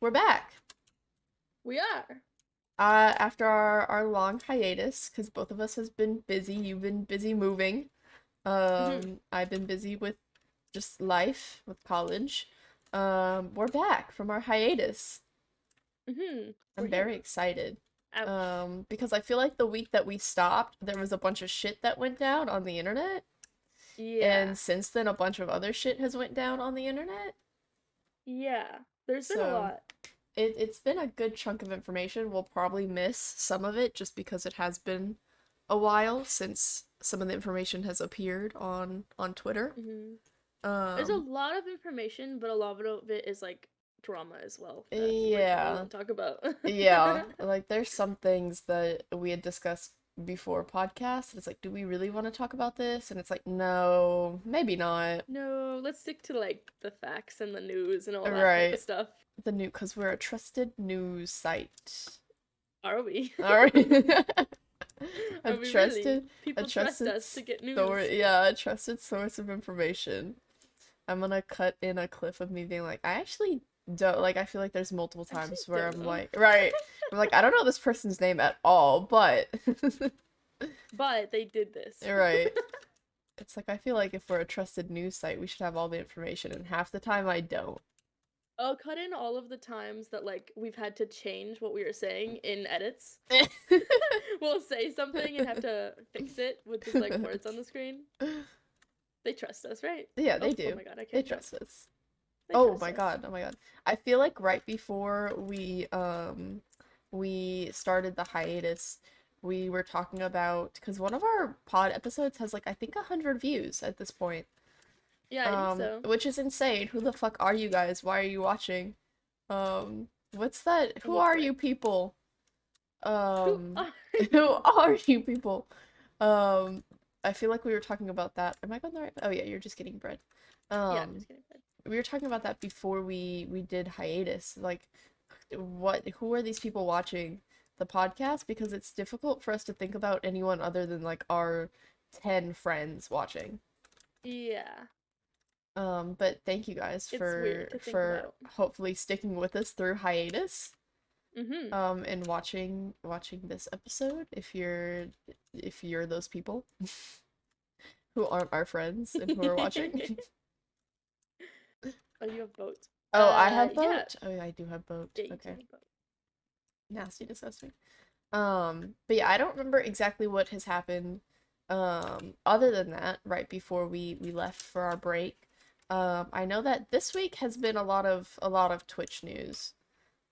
We're back. We are. After our long hiatus, because both of us has been busy. You've been busy moving. Mm-hmm. I've been busy with just life, with college. We're back from our hiatus. Mm-hmm. We're I'm here. very excited. Ouch. Because I feel like the week that we stopped, there was a bunch of shit that went down on the internet, Yeah. and since then a bunch of other shit has went down on the internet. Yeah. There's been a So lot. it's been a good chunk of information. We'll probably miss some of it just because it has been a while since some of the information has appeared on Twitter. Mm-hmm. There's a Um, lot of information, but a lot of it is like drama as well that we probably yeah, won't talk about. yeah. Like there's some things that we had discussed before podcast. It's like, do we really want to talk about this? And it's like, no, maybe not. No, let's stick to like the facts and the news and all that type of Right. stuff. Because we're a trusted news site. Are we? All right. A Are we really? trusted, a People trust trusted us to get source, news. yeah, a trusted source of information. I'm gonna cut in a clip of me being like, I actually don't like. I feel like there's multiple I actually times where don't I'm know. like, right, I'm like, I don't know this person's name at all, but But they did this. right. It's like I feel like if we're a trusted news site, we should have all the information, and half the time I don't. I'll cut in all of the times that like we've had to change what we were saying in edits. We'll say something and have to fix it with just like words on the screen. They trust us, right? Yeah, they Oh do. my god, I They can't jump. trust us. They Oh trust my us. God. Oh my God. I feel like right before we started the hiatus, we were talking about because one of our pod episodes has like I think 100 views at this point. Yeah, I think so. Which is insane. Who the fuck are you guys? Why are you watching? What's that? Who Almost are right. you people? Who Um, are who you? are you people? Um, I feel like we were talking about that. Am I going the right? Oh yeah, you're just getting bread. Yeah, I'm Um, just kidding. we were talking about that before we did hiatus. Like, who are these people watching the podcast? Because it's difficult for us to think about anyone other than like our 10 friends watching. Yeah, But thank you guys it's weird to think for about. hopefully sticking with us through hiatus. Mm-hmm. And watching this episode if you're those people who aren't our friends and who are watching. Oh, you have boat. Oh, I have Yeah. boat. Oh, yeah, I do have boat. Yeah, you do Okay. have boat. Nasty, disgusting. But yeah, I don't remember exactly what has happened. Other than that, right before we left for our break. I know that this week has been a lot of Twitch news.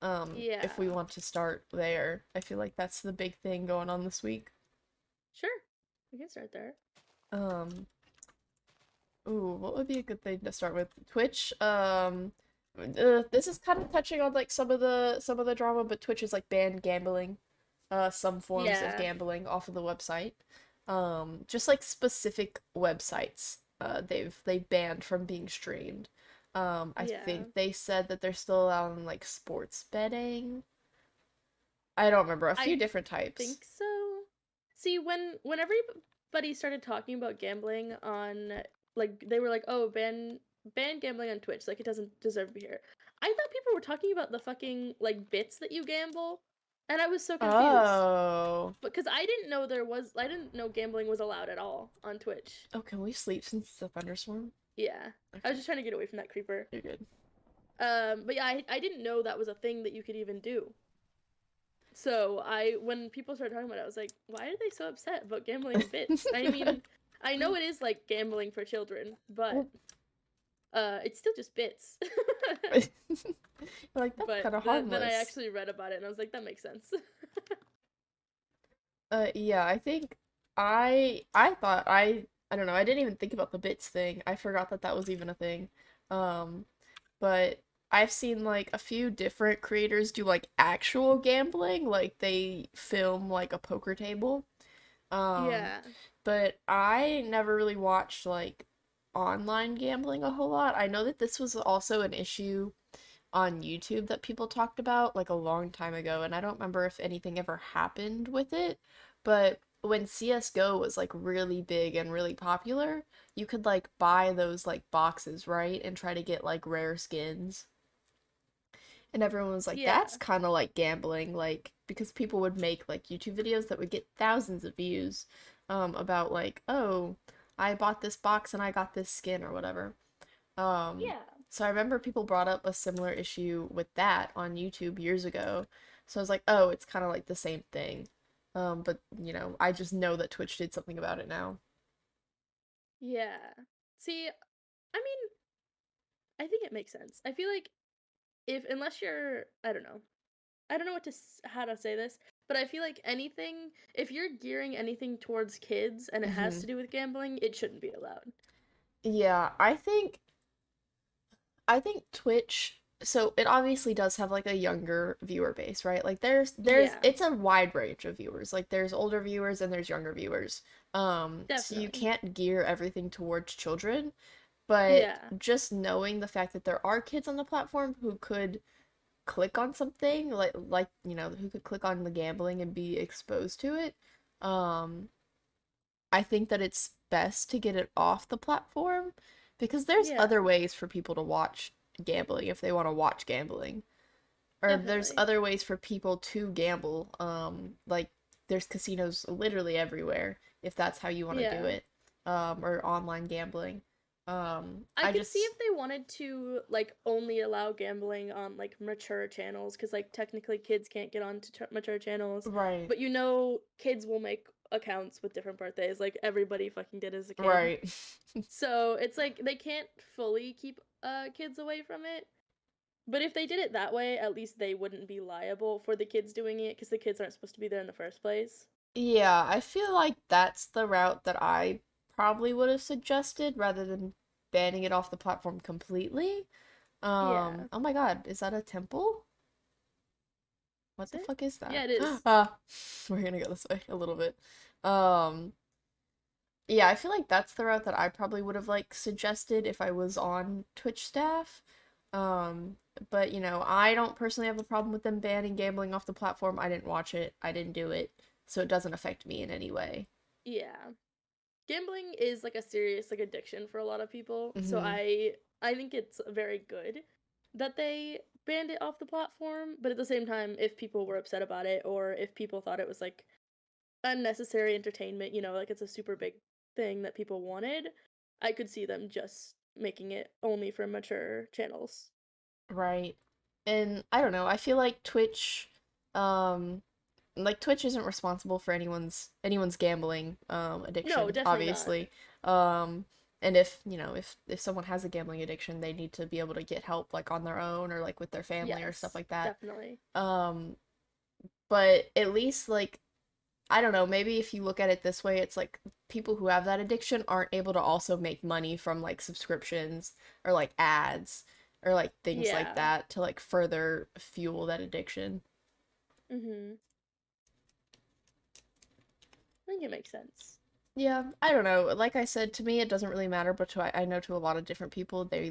If we Yeah. want to start there, I feel like that's the big thing going on this week. Sure. We can start there. Um, Ooh, what would be a good thing to start with? Twitch. This is kind of touching on like some of the drama, but Twitch is like banned gambling, some forms of Yeah. gambling off of the website. Just like specific websites, they banned from being streamed. I Yeah. think they said that they're still allowing like sports betting. I don't remember, a few I different types. think so. See, when everybody started talking about gambling on like they were like, "Oh, ban gambling on Twitch, like it doesn't deserve to be here." I thought people were talking about the fucking like bits that you gamble, and I was so confused. Oh. Because I didn't know gambling was allowed at all on Twitch. Oh, can we sleep since it's a thunderstorm? Yeah. I was Okay, just trying to get away from that creeper. you're good. But yeah, I didn't know that was a thing that you could even do. So when people started talking about it, I was like, why are they so upset about gambling bits? I mean, I know it is like gambling for children, but Well, it's still just bits. like that's But kind of then I harmless. actually read about it and I was like, that makes sense. Yeah, I think I thought I don't know, I didn't even think about the bits thing. I forgot that that was even a thing. Um, but I've seen like a few different creators do like actual gambling, like they film like a poker table. Um, Yeah. but I never really watched like online gambling a whole lot. I know that this was also an issue on YouTube that people talked about like a long time ago, and I don't remember if anything ever happened with it, but when CS:GO was like really big and really popular, you could like buy those like boxes, right? And try to get like rare skins. And everyone was like, Yeah. that's kind of like gambling, like, because people would make like YouTube videos that would get thousands of views, about like, oh, I bought this box and I got this skin or whatever. Um, Yeah. so I remember people brought up a similar issue with that on YouTube years ago. So I was like, oh, it's kind of like the same thing. But I just know that Twitch did something about it now. Yeah. See, I mean, I think it makes sense. I feel like if unless you're, I don't know how to say this, but I feel like anything, if you're gearing anything towards kids and it has Hmm. to do with gambling, it shouldn't be allowed. Yeah, I think Twitch, so it obviously does have like a younger viewer base, right? Like there's Yeah, it's a wide range of viewers. Like there's older viewers and there's younger viewers. So you definitely. can't gear everything towards children, but Yeah, just knowing the fact that there are kids on the platform who could click on something like who could click on the gambling and be exposed to it, um I think that it's best to get it off the platform because there's yeah, other ways for people to watch gambling if they want to watch gambling. Or there's definitely. other ways for people to gamble. Like there's casinos literally everywhere if that's how you want to do Yeah. it. Or online gambling. I I could see just if they wanted to like only allow gambling on like mature channels because like technically kids can't get on to mature channels, right, but kids will make accounts with different birthdays like everybody fucking did as a kid. right. So it's like they can't fully keep kids away from it. But if they did it that way, at least they wouldn't be liable for the kids doing it because the kids aren't supposed to be there in the first place. Yeah, I feel like that's the route that I probably would have suggested rather than banning it off the platform completely. Yeah. Oh my God, is that a temple? What Is the it? fuck is that? Yeah, it is. We're gonna go this way a little bit. Um, yeah, I feel like that's the route that I probably would have like suggested if I was on Twitch staff. Um, but I don't personally have a problem with them banning gambling off the platform. I didn't watch it. I didn't do it, so it doesn't affect me in any way. Yeah. Gambling is like a serious like addiction for a lot of people. So Hmm. I think it's very good that they banned it off the platform, but at the same time if people were upset about it or if people thought it was like unnecessary entertainment, like it's a super big thing that people wanted, I could see them just making it only for mature channels. Right. And I don't know, I feel um like Twitch isn't responsible for anyone's gambling No, addiction, definitely not. obviously. Um and if someone has a gambling addiction, they need to be able to get help like on their own or like with their family or stuff Yes, like that. definitely. Um but at least like I don't know, maybe if you look at it this way, it's like people who have that addiction aren't able to also make money from like subscriptions or like ads or like things like Yeah. that to like further fuel that addiction. Mhm. I think it makes sense. Yeah, I don't know. Like I said, to me it doesn't really matter, but I know to a lot of different people, they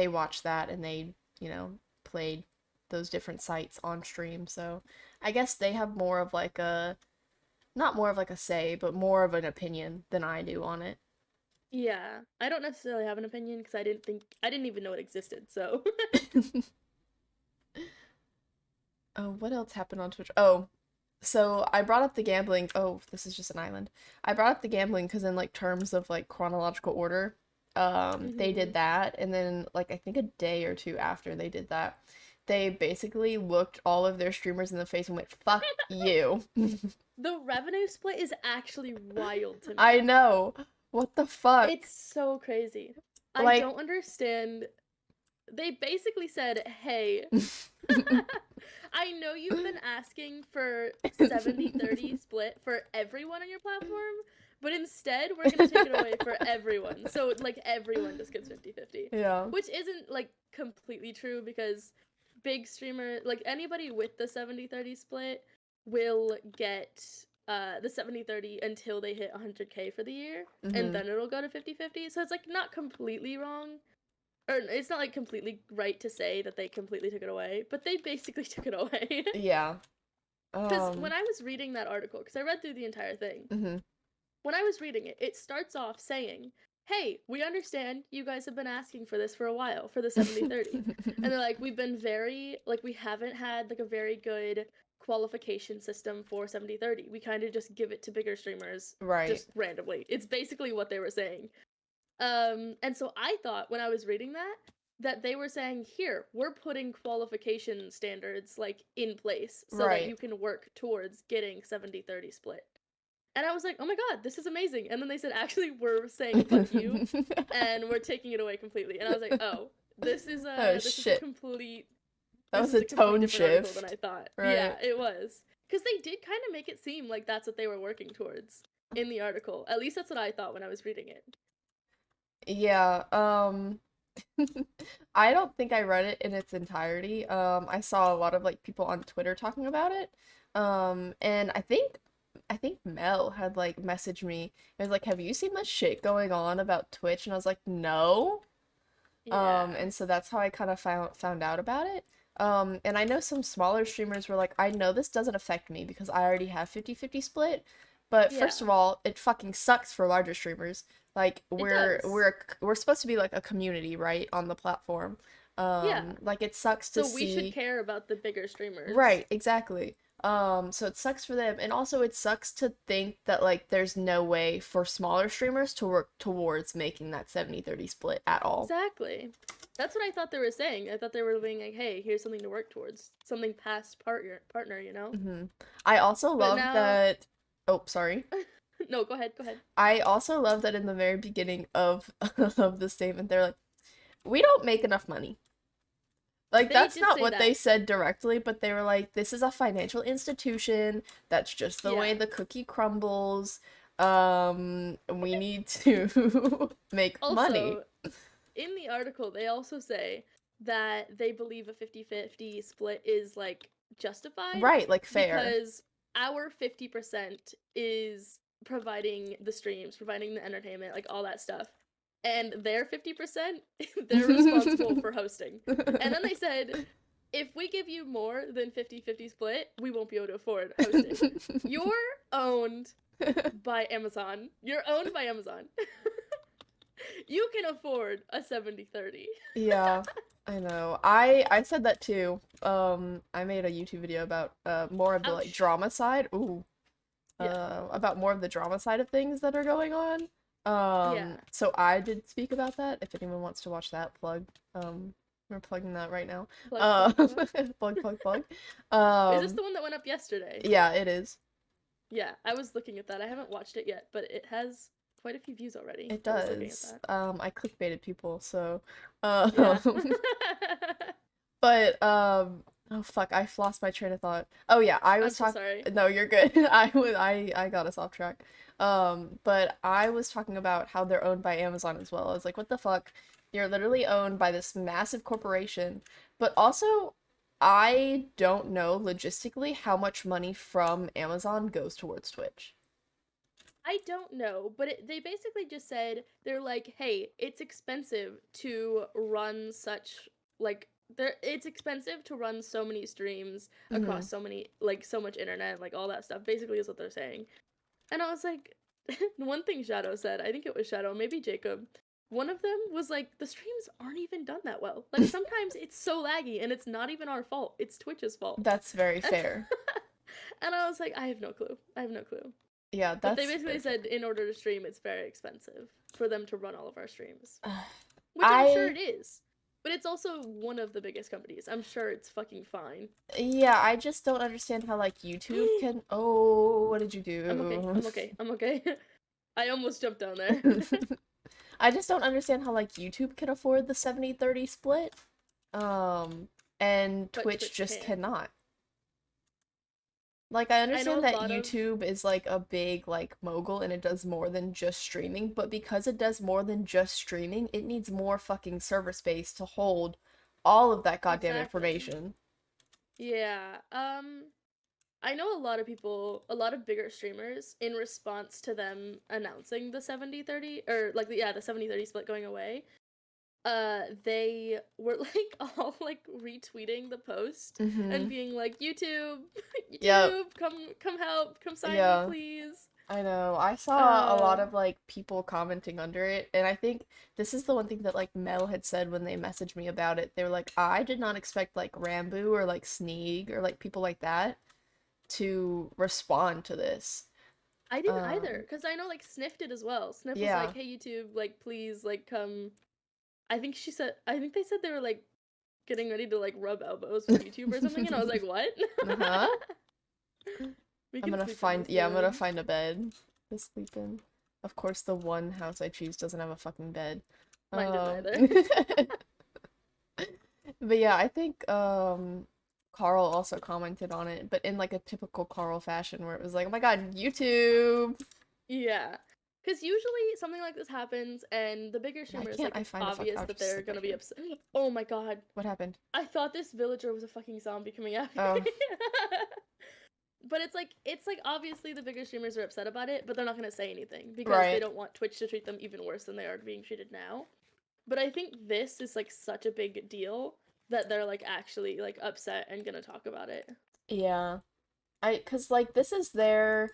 watch that and they, played those different sites on stream. So I guess they have more of like a not more of like a say, but more of an opinion than I do on it. Yeah, I don't necessarily have an opinion because I didn't even know it existed. So Oh, what else happened on Twitch? Oh, so I brought up the gambling. Oh, this is just an island. I brought up the gambling because in like terms of like chronological order, they did mhm. that, and then like I think a day or two after they did that, they basically looked all of their streamers in the face and went, "Fuck you." The revenue split is actually wild to I me. know. What the It's fuck? so crazy. I Like, don't understand. They basically said, "Hey, I know you've been asking for 70-30 split for everyone on your platform, but instead we're going to take it away for everyone." So like everyone just gets 50-50, yeah. which isn't like completely true because big streamer like anybody with the 70-30 split will get the 70-30 until they hit 100K for the year and Hmm. then it'll go to 50-50. So it's like not completely wrong, or it's not like completely right to say that they completely took it away, but they basically took it away. Yeah. Because when Um. I was reading that article, because I read through the entire thing, Mhm. when I was reading it, it starts off saying, hey, we understand you guys have been asking for this for a while, for the 70/30. And they're like, we've been very, like, we haven't had, like, a very good qualification system for 70/30. We kind of just give it to bigger streamers Right. just randomly. It's basically what they were saying. And so I thought when I was reading that they were saying, here, we're putting qualification standards, like, in place so that Right. you can work towards getting 70/30 split. And I was like, oh my god, this is amazing. And then they said, actually, we're saying fuck you, and we're taking it away completely. And I was like, oh, Oh this is a shit. complete That this was is a a complete tone different article than shift. I thought. Yeah, Right. it was. Because they did kind of make it seem like that's what they were working towards in the article. At least that's what I thought when I was reading it. Yeah, I don't think I read it in its entirety. I saw a lot of like people on Twitter talking about it. And I think Mel had like messaged me. It was like, "Have you seen the shit going on about Twitch?" And I was like, "No." Yeah. And so that's how I kind of found out about it. And I know some smaller streamers were like, "I know this doesn't affect me because I already have 50-50 split." But first Yeah. of all, it fucking sucks for larger streamers. Like It we're does. we're we're supposed to be like a community, right, on the platform. Yeah. Like it sucks to So we should see. care about the bigger streamers. Right, exactly. So it sucks for them, and also it sucks to think that like there's no way for smaller streamers to work towards making that 70-30 split at all. Exactly. That's what I thought they were saying. I thought they were being like, hey, here's something to work towards. Something past partner, you know? I also But love now that. Oh, sorry. no, go ahead, go ahead. I also love that in the very beginning of of the statement, they're like, "We don't make enough money." Like They that's did not say what they that. said directly, but they were like, "This is a financial institution. That's just the way Yeah. the cookie crumbles. We need to make money." Also, in the article, they also say that they believe a 50/50 split is like justified Right, like fair. because our 50% is providing the streams, providing the entertainment, like all that stuff. And their 50%, they're responsible for hosting. And then they said, if we give you more than 50/50 split, we won't be able to afford hosting. You're owned by Amazon. You're owned by Amazon. You can afford a 70/30. Yeah, I know. I said that too. I made a YouTube video about more of the like Ouch. drama side. Ooh. Yeah. About more of the drama side of things that are going on. Yeah. So I did speak about that. If anyone wants to watch that, plug. We're plugging that right now. Plug, Uh, plug, plug. plug, plug, plug. Is this Um, the one that went up yesterday? yeah, it is. Yeah, I was looking at that. I haven't watched it yet, but it has quite a few views already. It I was looking at does. that. I clickbaited people, so Yeah. but oh fuck, I lost my train of thought. Oh yeah, I I'm was so talking. sorry. No, you're good. I got us off track. But I was talking about how they're owned by Amazon as well. I was like, what the fuck? You're literally owned by this massive corporation. But also, I don't know logistically how much money from Amazon goes towards Twitch. I don't know, but they basically just said they're like, "Hey, it's expensive to run such like it's expensive to run so many streams Mm-hmm. across so many like so much internet, like all that stuff." Basically is what they're saying. And I was like, one thing Shadow said, I think it was Shadow, maybe Jacob. One of them was like, the streams aren't even done that well. Like sometimes it's so laggy and it's not even our fault. It's Twitch's fault. That's very fair. And I was like, I have no clue. I have no clue. Yeah, But they that's basically very said fair. in order to stream, it's very expensive for them to run all of our streams. Which I'm sure I it is. But it's also one of the biggest companies. I'm sure it's fucking fine. Yeah, I just don't understand how like YouTube can. Oh, what did you I'm okay. do? I'm okay. I'm okay. I almost jumped down there. I just don't understand how like YouTube can afford the 70-30 split. Um, and But Twitch Twitch just can't. cannot. Like I I know understand a that lot of YouTube is like a big like mogul and it does more than just streaming, but because it does more than just streaming, it needs more fucking server space to hold all of that goddamn exactly. information. Yeah. I know a lot of people, a lot of bigger streamers in response to them announcing the 70/30 or like the 70/30 split going away. They were like all like retweeting the post and Mm-hmm. being like, YouTube, Yep. YouTube, come help, come sign me, Yeah. please. I know. I saw a lot Uh, of like people commenting under it, and I think this is the one thing that like Mel had said when they messaged me about it. They were like, I did not expect like Rambo or like Sneeg or like people like that to respond to this. I didn't either, Um, because I know like Sniff did as well. Sniff was like, yeah. "Hey YouTube, like please like come." I think they said they were like getting ready to like rub elbows with YouTube or something, and I was like, "What?" Uh-huh. We I'm can gonna sleep in find, this yeah, I'm gonna bed. find a bed to sleep in. Of course, the one house I choose doesn't have a fucking bed. Mine didn't Um, either. but yeah, I think Carl also commented on it, but in like a typical Carl fashion where it was like, "Oh my God, YouTube." Yeah. Because usually something like this happens, and the bigger Why streamers, can't like, I it's find a fuck? obvious I'll that just they're sleep right gonna be here. upset. Oh my god. What happened? I thought this villager was a fucking zombie coming after me. Oh, But it's like obviously the bigger streamers are upset about it, but they're not gonna say anything because they right. don't want Twitch to treat them even worse than they are being treated now. But I think this is like such a big deal that they're like actually like upset and gonna talk about it. Yeah. 'Cause like this is their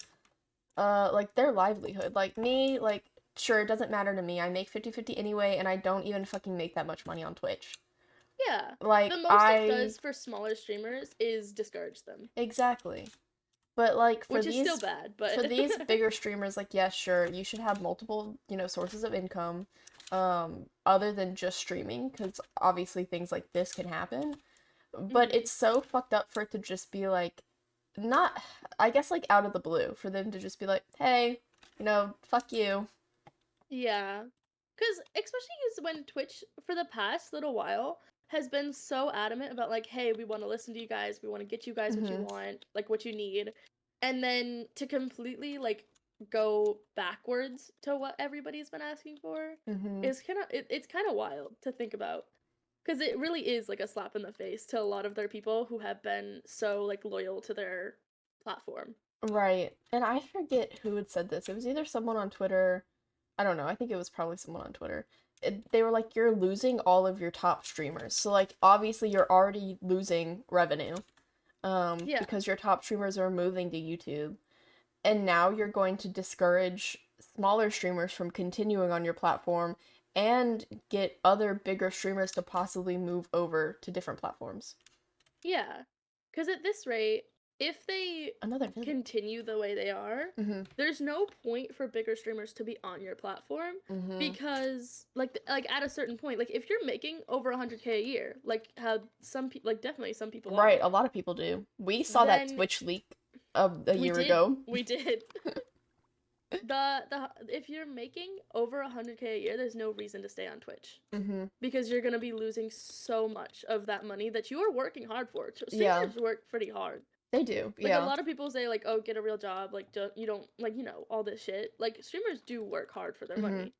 like their livelihood. Like me, like sure, it doesn't matter to me. I make 50/50 anyway, and I don't even fucking make that much money on Twitch. Yeah. The Like most it I does for smaller streamers is discourage them, exactly. But like which is still bad, for but these bigger streamers, like yes, sure, you should have multiple, sources of income other than just streaming, because obviously things like this can happen. But Mhm. it's so fucked up for it to just be like not I guess like out of the blue for them to just be like, "Hey, fuck you." Yeah. Because especially is when Twitch, for the past little while, has been so adamant about, like, hey, we want to listen to you guys. We want to get you guys what you Mhm. want, like, what you need. And then to completely, like, go backwards to what everybody's been asking for Mhm. is it's kind of wild to think about. Because it really is, like, a slap in the face to a lot of their people who have been so, like, loyal to their platform. Right. And I forget who had said this. It was either someone on Twitter. I don't know. I think it was probably someone on Twitter. They were like, you're losing all of your top streamers. So, like, obviously, you're already losing revenue Yeah. because your top streamers are moving to YouTube. And now you're going to discourage smaller streamers from continuing on your platform and get other bigger streamers to possibly move over to different platforms. Yeah. Because at this rate, if they Another village. continue the way they are, Mm-hmm. there's no point for bigger streamers to be on your platform Mm-hmm. because like at a certain point, like if you're making over 100K a year, like how some people like definitely some people Right, are, a lot of people do. We saw that then Twitch leak a we year did ago. we did the if you're making over 100K a year, there's no reason to stay on Twitch Mm-hmm. because you're gonna be losing so much of that money that you are working hard for. So Yeah, streamers work pretty hard. they do. Like a Yeah. lot of people say like, "Oh, get a real job." Like you don't like, all this shit. Like streamers do work hard for their Mm-hmm. money.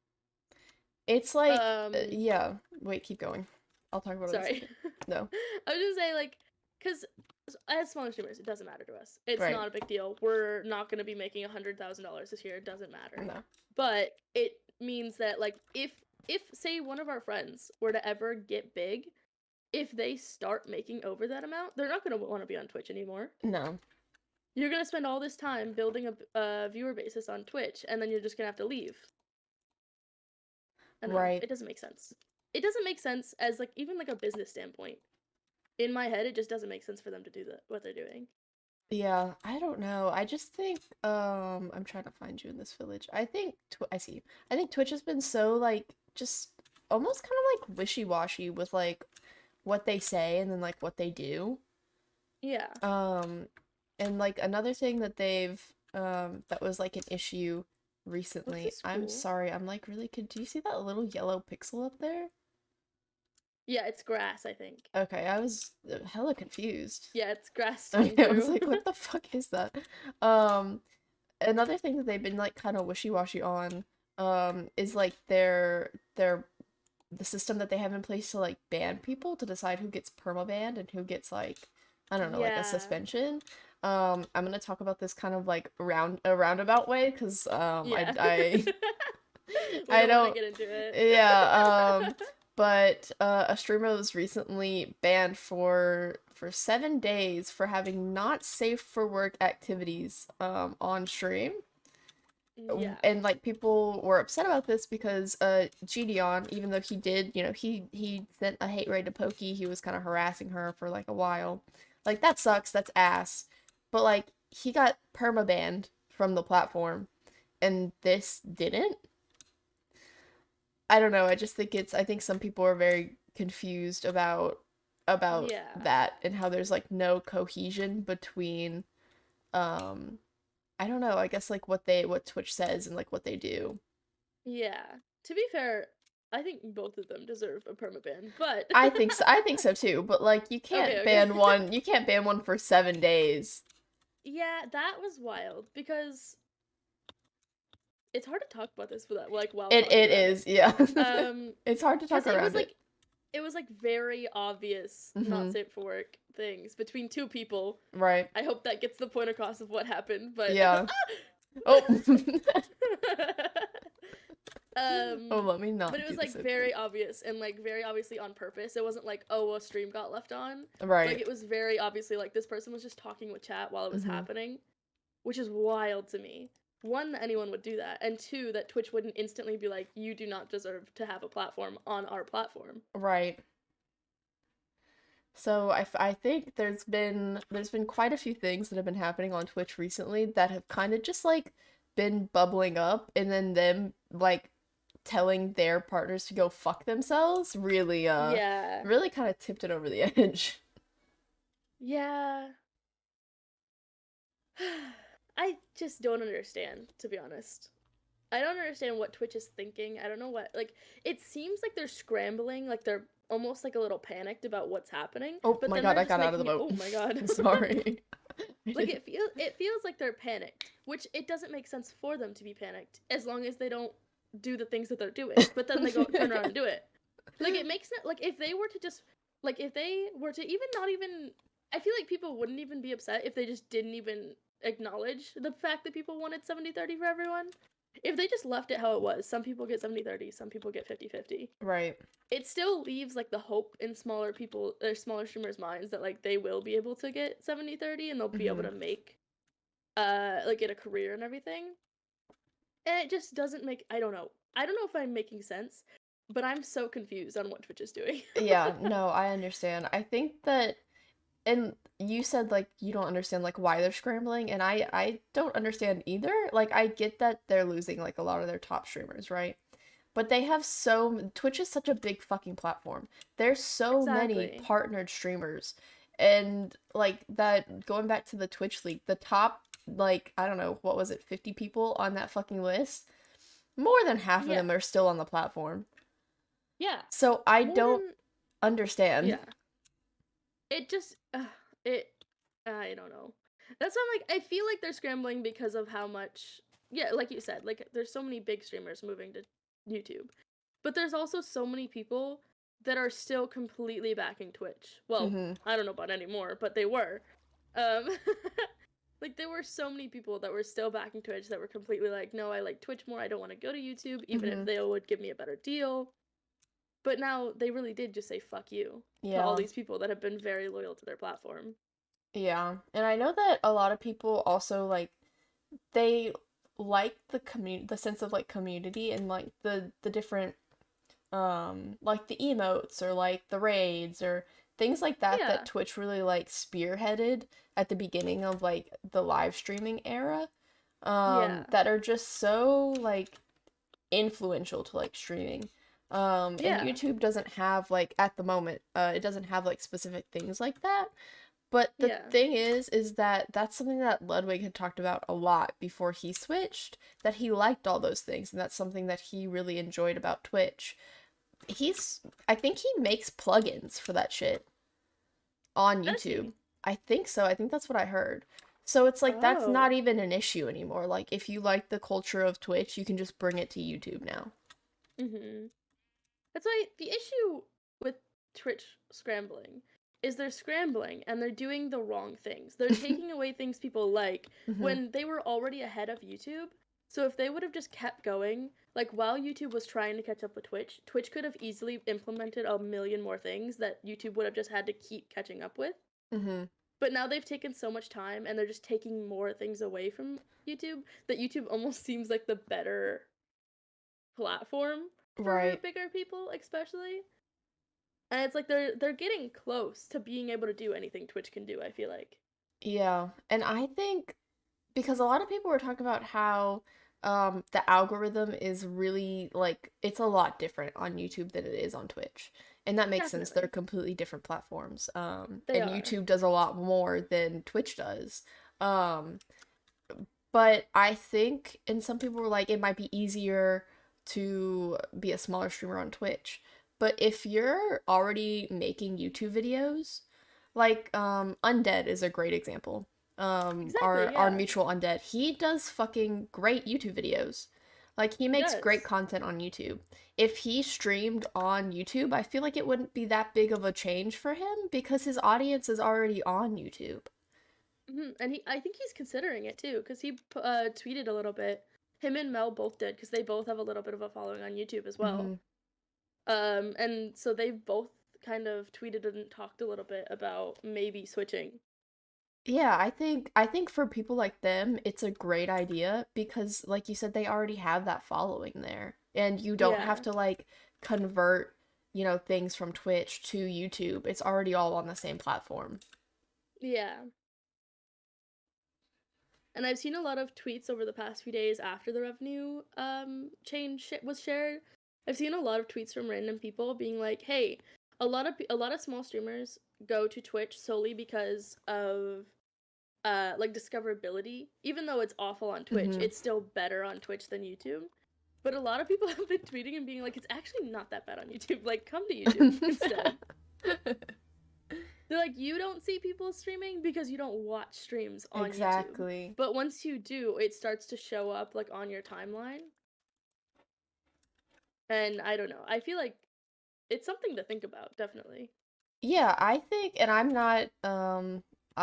It's like, Um, yeah. Wait, keep going. I'll talk about it in a sorry. second. No. I was just saying like cuz as smaller streamers, it doesn't matter to us. It's Right. not a big deal. We're not going to be making $100,000 this year. It doesn't matter. No. But it means that like if say one of our friends were to ever get big, if they start making over that amount, they're not going to want to be on Twitch anymore. No. You're gonna spend all this time building a viewer basis on Twitch, and then you're just gonna have to leave. I don't know. Right. It doesn't make sense. It doesn't make sense as like even like a business standpoint. In my head, it just doesn't make sense for them to do what they're doing. Yeah, I don't know. I just think I'm trying to find you in this village. I see you. I think Twitch has been so like just almost kind of like wishy-washy with like what they say and then like what they do. Yeah, Um, and like another thing that they've that was like an issue which recently. is I'm cool. sorry, I'm like really could do you see that little yellow pixel up there? Yeah, it's grass. I think. Okay, I was hella confused. Yeah, it's grass sticking Okay, I was through. like, what the fuck is that? Um, Another thing that they've been like kind of wishy-washy on is like their the system that they have in place to like ban people to decide who gets permabanned and who gets like I don't know, like a Yeah, suspension. I'm gonna talk about this kind of like a roundabout way because yeah. We I don't want to don't get into it. yeah but a streamer was recently banned for 7 days for having not safe for work activities on stream. Yeah. And like people were upset about this because Gideon, even though he did, he sent a hate raid to Pokey, he was kind of harassing her for like a while. Like that sucks, that's ass. But like he got permabanned from the platform and this didn't. I don't know, I think some people are very confused about Yeah. that and how there's like no cohesion between um I don't know, I guess like what Twitch says and like what they do. Yeah. To be fair, I think both of them deserve a permaban, but I think so too, but like okay, okay. you can't ban one for 7 days. Yeah, that was wild because it's hard to talk about this without like while talking It about it. is, yeah. Um, It's hard to talk because around it. it was like very obvious not Hmm. safe for work things between two people. Right. I hope that gets the point across of what happened, but Yeah. Oh. Oh, um let me but not it do was the like same thing. very obvious and like very obviously on purpose. It wasn't like, oh, a stream got left on. Like Right. it was very obviously like this person was just talking with chat while it was Hmm. happening, which is wild to me. One, that anyone would do that, and two, that Twitch wouldn't instantly be like, you do not deserve to have a platform on our platform. Right. So I think there's been quite a few things that have been happening on Twitch recently that have kind of just like been bubbling up and then them like telling their partners to go fuck themselves really Yeah. really kind of tipped it over the edge. Yeah. I just don't understand, to be honest. I don't understand what Twitch is thinking. I don't know what, like, it seems like they're scrambling, like they're almost like a little panicked about what's happening, Oh but my then God, they're I just got out of the making it, boat. oh my god. Sorry. Like it feels like they're panicked, which it doesn't make sense for them to be panicked as long as they don't do the things that they're doing. But then they go turn around and do it. Like it makes it like if they were to just like if they were to even not even I feel like people wouldn't even be upset if they just didn't even acknowledge the fact that people wanted 70-30 for everyone. If they just left it how it was, some people get 70-30, some people get 50-50. Right. It still leaves like the hope in smaller people or smaller streamers' minds that like they will be able to get 70-30 and they'll be able Hmm. to make like get a career and everything. And it just doesn't make I don't know. I don't know if I'm making sense, but I'm so confused on what Twitch is doing. Yeah, no, I understand. I think that and you said like you don't understand like why they're scrambling and I don't understand either. Like I get that they're losing like a lot of their top streamers, right? But they have Twitch is such a big fucking platform. There's so many Exactly. partnered streamers. And like that going back to the Twitch League, the top like I don't know, what was it, 50 people on that fucking list? More than half of Yeah. them are still on the platform. Yeah. So I More don't than understand. yeah. It just it I don't know. That's why I'm like I feel like they're scrambling because of how much yeah, like you said, like there's so many big streamers moving to YouTube. But there's also so many people that are still completely backing Twitch. Well, Hmm. I don't know about anymore, but they were. Um like there were so many people that were still backing Twitch that were completely like, "No, I like Twitch more. I don't want to go to YouTube even if Hmm. they would give me a better deal." But now they really did just say fuck you to all Yeah. these people that have been very loyal to their platform. Yeah. And I know that a lot of people also like they like the sense of like community and like the different like the emotes or like the raids or things like that that Yeah. Twitch really like spearheaded at the beginning of like the live streaming era Yeah. that are just so like influential to like streaming. And Yeah. YouTube doesn't have like at the moment it doesn't have like specific things like that. But the Yeah. thing is that that's something that Ludwig had talked about a lot before he switched, that he liked all those things, and that's something that he really enjoyed about Twitch. I think he makes plugins for that shit on Does YouTube. he? I think so. I think that's what I heard. So it's like that's not Oh. even an issue anymore. Like if you like the culture of Twitch, you can just bring it to YouTube now. Mhm. That's why the issue with Twitch scrambling is they're scrambling and they're doing the wrong things. They're taking away things people like Hmm. when they were already ahead of YouTube. So if they would have just kept going, like while YouTube was trying to catch up with Twitch, Twitch could have easily implemented a million more things that YouTube would have just had to keep catching up with. Hmm. But now they've taken so much time and they're just taking more things away from YouTube that YouTube almost seems like the better platform for Right. bigger people, especially. And it's like they're getting close to being able to do anything Twitch can do, I feel like. Yeah. And I think because a lot of people were talking about how the algorithm is really like it's a lot different on YouTube than it is on Twitch. And that makes sense. They're Definitely. completely different platforms. They And are. YouTube does a lot more than Twitch does. Um, but I think, and some people were like, it might be easier to be a smaller streamer on Twitch. But if you're already making YouTube videos, like Undead is a great example. Exactly, Our yeah. mutual Undead, he does fucking great YouTube videos. Like he He makes great does. content on YouTube. If he streamed on YouTube, I feel like it wouldn't be that big of a change for him because his audience is already on YouTube. And I think he's considering it too, because he tweeted a little bit. Him and Mel both did, because they both have a little bit of a following on YouTube as well. Hmm. And so they've both kind of tweeted and talked a little bit about maybe switching. Yeah, I think for people like them, it's a great idea because like you said, they already have that following there. And you don't have Yeah, to like convert, things from Twitch to YouTube. It's already all on the same platform. yeah. And I've seen a lot of tweets over the past few days after the revenue change was shared. I've seen a lot of tweets from random people being like, "Hey, a lot of small streamers go to Twitch solely because of like discoverability. Even though it's awful on Twitch, Hmm. it's still better on Twitch than YouTube." But a lot of people have been tweeting and being like, "It's actually not that bad on YouTube. Like, come to YouTube instead." They're like, you don't see people streaming because you don't watch streams on YouTube. Exactly. But once you do, it starts to show up like on your timeline. And I don't know. I feel like it's something to think about, definitely. Yeah, I think, and I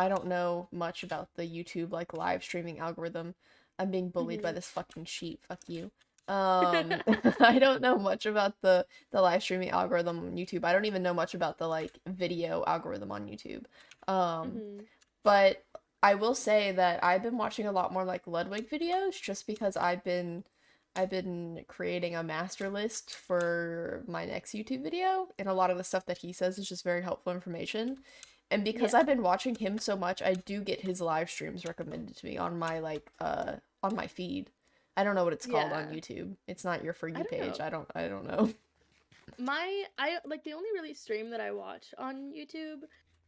don't know much about the YouTube like live streaming algorithm. I'm being bullied by Hmm this fucking sheep. Fuck you. I don't know much about the live streaming algorithm on YouTube. I don't even know much about the like video algorithm on YouTube. Um, hmm but I will say that I've been watching a lot more like Ludwig videos just because I've been creating a master list for my next YouTube video, and a lot of the stuff that he says is just very helpful information. And because Yeah. I've been watching him so much, I do get his live streams recommended to me on my on my feed. I don't know what it's called on Yeah. YouTube. It's not your For I You don't page. know. I don't know. I like the only really stream that I watch on YouTube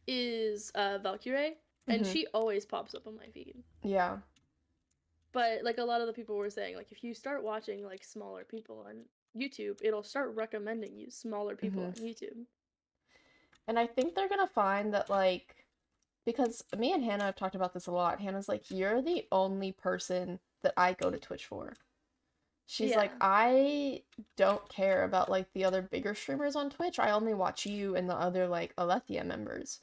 is Valkyrie, and Hmm. she always pops up on my feed. Yeah. But like a lot of the people were saying, like if you start watching like smaller people on YouTube, it'll start recommending you smaller people Hmm. on YouTube. And I think they're gonna find that like because me and Hannah have talked about this a lot. Hannah's like, you're the only person that I go to Twitch for. She's like, Yeah. I don't care about like the other bigger streamers on Twitch. I only watch you and the other like Alethea members.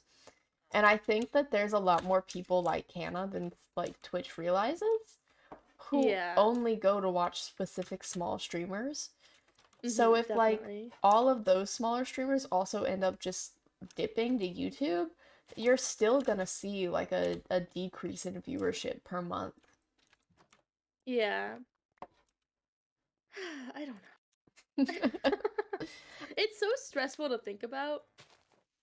And I think that there's a lot more people like Hannah than like Twitch realizes who Yeah. only go to watch specific small streamers. So if like Definitely. all of those smaller streamers also end up just dipping to YouTube, you're still gonna see like a decrease in viewership per month. Yeah. I don't know. It's so stressful to think about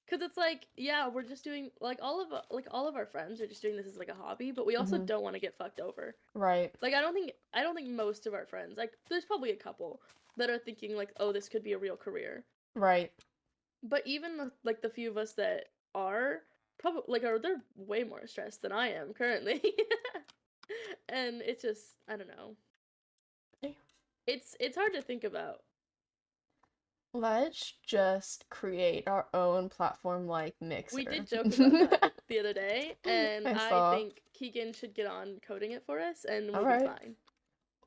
because it's like, yeah, we're just doing like all of our friends are just doing this as like a hobby, but we also Hmm. don't want to get fucked over. Right, Like I don't think most of our friends, like there's probably a couple that are thinking like, "Oh, this could be a real career." right. But even like the few of us that are probably like are they're way more stressed than I am currently. And it's just I don't know. It's hard to think about. Let's just create our own platform like We Mixer. did joke about that the other day, and I I saw. think Keegan should get on coding it for us and All we'll be right. fine.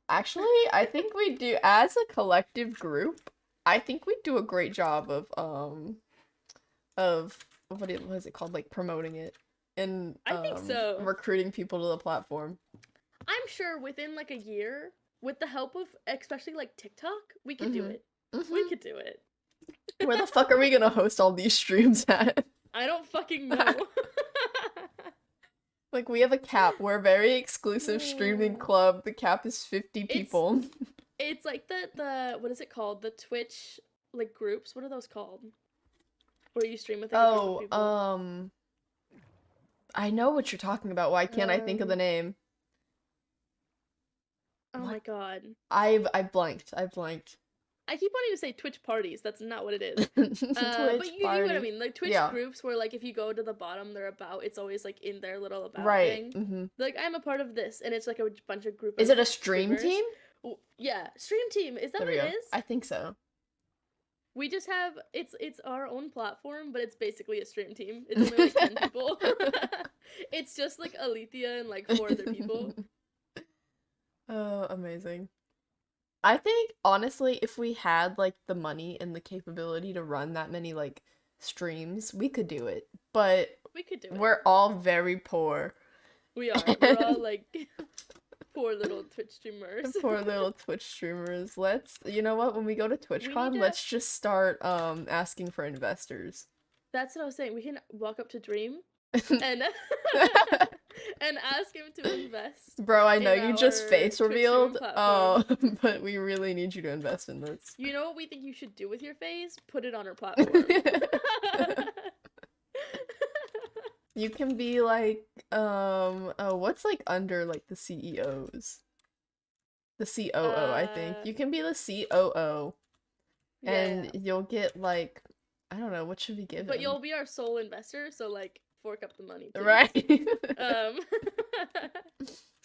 Actually, I think we do as a collective group. I think we do a great job of what is it called, like promoting it and I think so. recruiting people to the platform. I'm sure within like a year, with the help of especially like TikTok, we could do Mm-hmm. it. We Mm-hmm. could do it. Where the fuck are we gonna host all these streams at? I don't fucking know. Like we have a cap. We're a very exclusive streaming Mm. club. The cap is 50 It's people. it's like the what is it called? The Twitch like groups. What are those called? Where you stream with like a group of Oh, people. I know what you're talking about. Why can't I think of the Um. name? Oh What? my god. I blanked. I blanked. I keep wanting to say Twitch parties. That's not what it is. But Twitch you get what I party. mean. Like Twitch Yeah. groups where like if you go to the bottom, they're about. It's always like in their little about Right. thing. Mm-hmm. Like I'm a part of this, and it's like a bunch of group Is of it a stream streamers. team? Yeah, stream team. Is that There what we it go. is? I think so. We just have it's our own platform, but it's basically a stream team. It's only like 10 people. It's just like Alethea and like four other people. Oh, amazing. I think honestly, if we had like the money and the capability to run that many like streams, we could do it. But We could do it. we're all very poor. We are. We're all like poor little Twitch streamers. Poor little Twitch streamers. Let's, you know what, when we go to We need TwitchCon, to. let's just start asking for investors. That's what I was saying. We can walk up to Dream and and ask him to invest Bro, I know in you just our face Twitch streaming revealed, platform. but we really need you to invest in this. You know what we think you should do with your face? Put it on our platform. You can be like, oh, what's like under like the CEOs? The COO, I think. Uh, You can be the COO, yeah. and you'll get like, I don't know, what should we give But him? you'll be our sole investor, so like fork up the money, please. Right? Um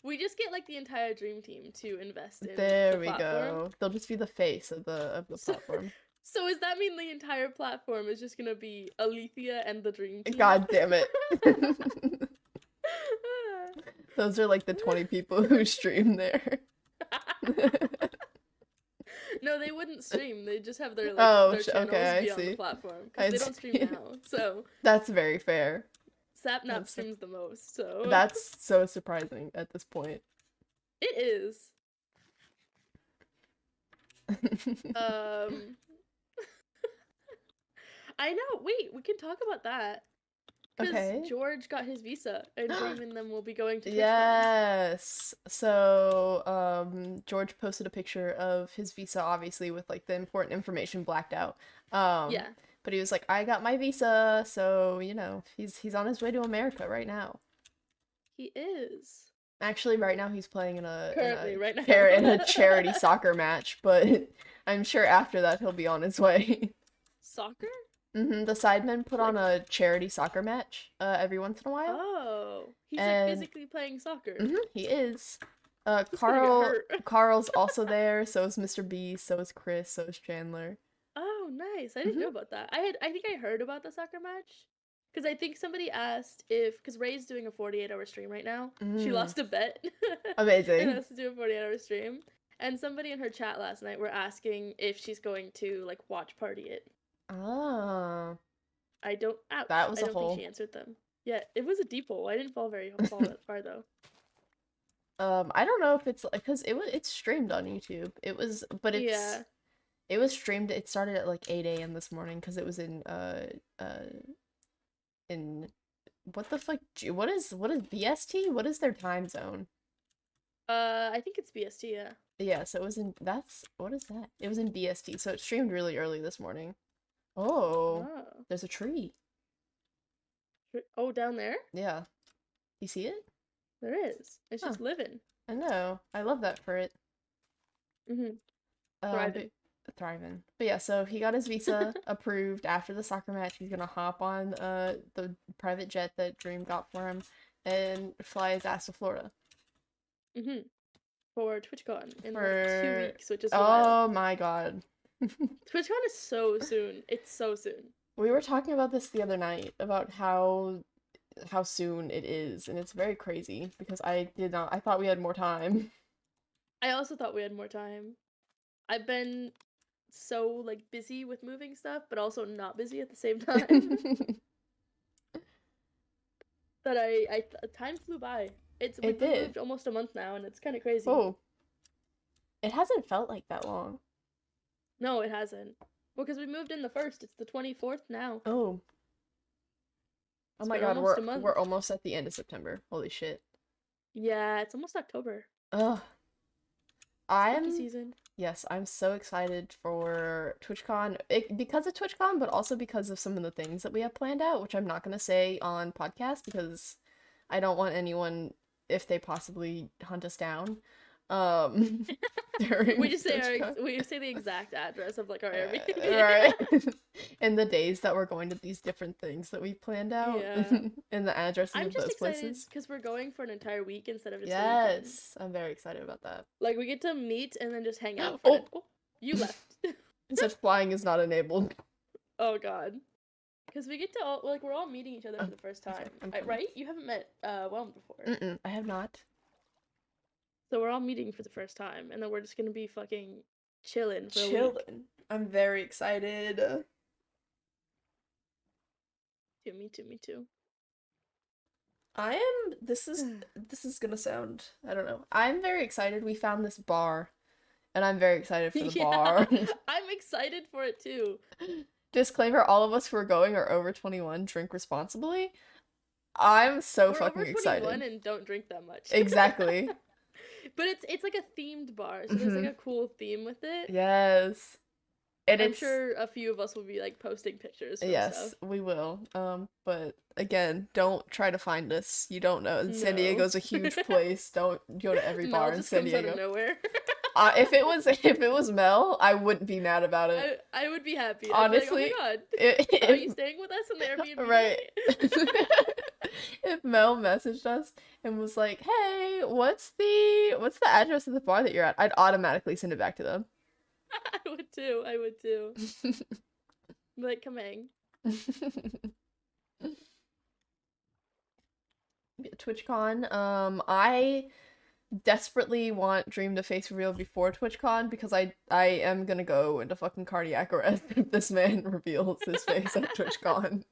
we just get like the entire dream team to invest in There the we platform. go. They'll just be the face of the So, platform. so does that mean the entire platform is just gonna be Alethea and the dream team? God damn it. Those are like the 20 people who stream there. No, they wouldn't stream. They just have their Oh, their channels okay, I be on the see. platform I because they don't stream see. now. So That's very fair. Sapnap That's streams the most. So that's so surprising at this point. it is. Um, I know. Wait, we can talk about that. Because Okay. George got his visa, and Dream and them will be going to TwitchCon. Yes. So, George posted a picture of his visa, obviously, with like the important information blacked out. Yeah. But he was like, I got my visa, so you know, he's on his way to America right now. He is. Actually, right now he's playing Currently, right now. in a charity soccer match, but I'm sure after that he'll be on his way. Soccer? The Sidemen put on a charity soccer match every once in a while. Oh. He's And- like physically playing soccer. He is. He's gonna get Carl hurt. Carl's also there, so is Mr. B, so is Chris, so is Chandler. Oh, nice. I didn't know about that. I think I heard about the soccer match. Because I think somebody asked if, because Ray's doing a 48-hour stream right now. She Mm. lost a bet. Amazing. And has to do a 48-hour stream. And somebody in her chat last night were asking if she's going to, like, watch party it. Ah. I don't, ouch. That was I a don't hole. think she answered them. Yeah, it was a deep hole. I didn't fall that far, though. I don't know if it's like, because it's streamed on YouTube. It was, but Yeah. it was streamed. It started at like 8 a.m. this morning because it was in what the fuck? What is BST? What is their time zone? I think it's BST, yeah. Yeah, so it was in what is that? It was in BST, so it streamed really early this morning. Oh, Oh. there's a tree. Oh, down there? Yeah. You see it? There is. It's just living. I know. I love that for it. Mm-hmm. Thriving. Thriving. But yeah, so he got his visa approved after the soccer match. He's gonna hop on the private jet that Dream got for him and fly his ass to Florida. Mm-hmm. For TwitchCon in like 2 For- weeks, which is wild. Oh my god. TwitchCon is so soon. It's so soon. We were talking about this the other night about how soon it is, and it's very crazy because I thought we had more time. I also thought we had more time. I've been so like busy with moving stuff, but also not busy at the same time. That time flew by. We've been did. moved almost a month now, and it's kind of crazy. Oh. It hasn't felt like that long. No, it hasn't. Well, because we moved in the 1st. It's the 24th now. Oh. Oh It's my been god, almost a we're month. almost at the end of September. Holy shit. Yeah, it's almost October. Ugh. Spooky I'm season. Yes, I'm so excited for TwitchCon because of TwitchCon, but also because of some of the things that we have planned out, which I'm not gonna say on podcast because I don't want anyone, if they possibly hunt us down, um, during TwitchCon. We say the exact address of like our Airbnb. Right. In the days that we're going to these different things that we planned out, Yeah. and the addresses I'm of just those excited places. because we're going for an entire week instead of just a weekend. Yes, I'm very excited about that. Like we get to meet and then just hang out for Oh, an. Oh, you left. it said flying is not enabled. Oh God. Because we get to all like we're all meeting each other for the first Okay, time, I'm coming. right? You haven't met Whelm before, I have not. so we're all meeting for the first time, and then we're just gonna be fucking chilling for a week. Chillin'. I'm very excited. Me too. Me too. I am this is gonna sound, I don't know. I'm very excited. We found this bar and I'm very excited for the Yeah, bar. I'm excited for it too. Disclaimer, all of us who are going are over 21, drink responsibly. I'm so We're over fucking 21 excited. and don't drink that much. Exactly. But it's like a themed bar, so there's like hmm a cool theme with it. Yes. And I'm it's sure a few of us will be like posting pictures from stuff. yes, we will. But again, don't try to find us. You don't know. San No. Diego's a huge place. Don't go to every bar Mel in just San comes out of Diego. nowhere. If it was Mel, I wouldn't be mad about it. I would be happy. I'd be like, oh my Honestly, god, are if you staying with us in the right. Airbnb? If Mel messaged us and was like, "Hey, what's the address of the bar that you're at?" I'd automatically send it back to them. I would too. I would too. Be like, come hang. TwitchCon. I desperately want Dream to face reveal before TwitchCon because I am gonna go into fucking cardiac arrest if this man reveals his face at TwitchCon.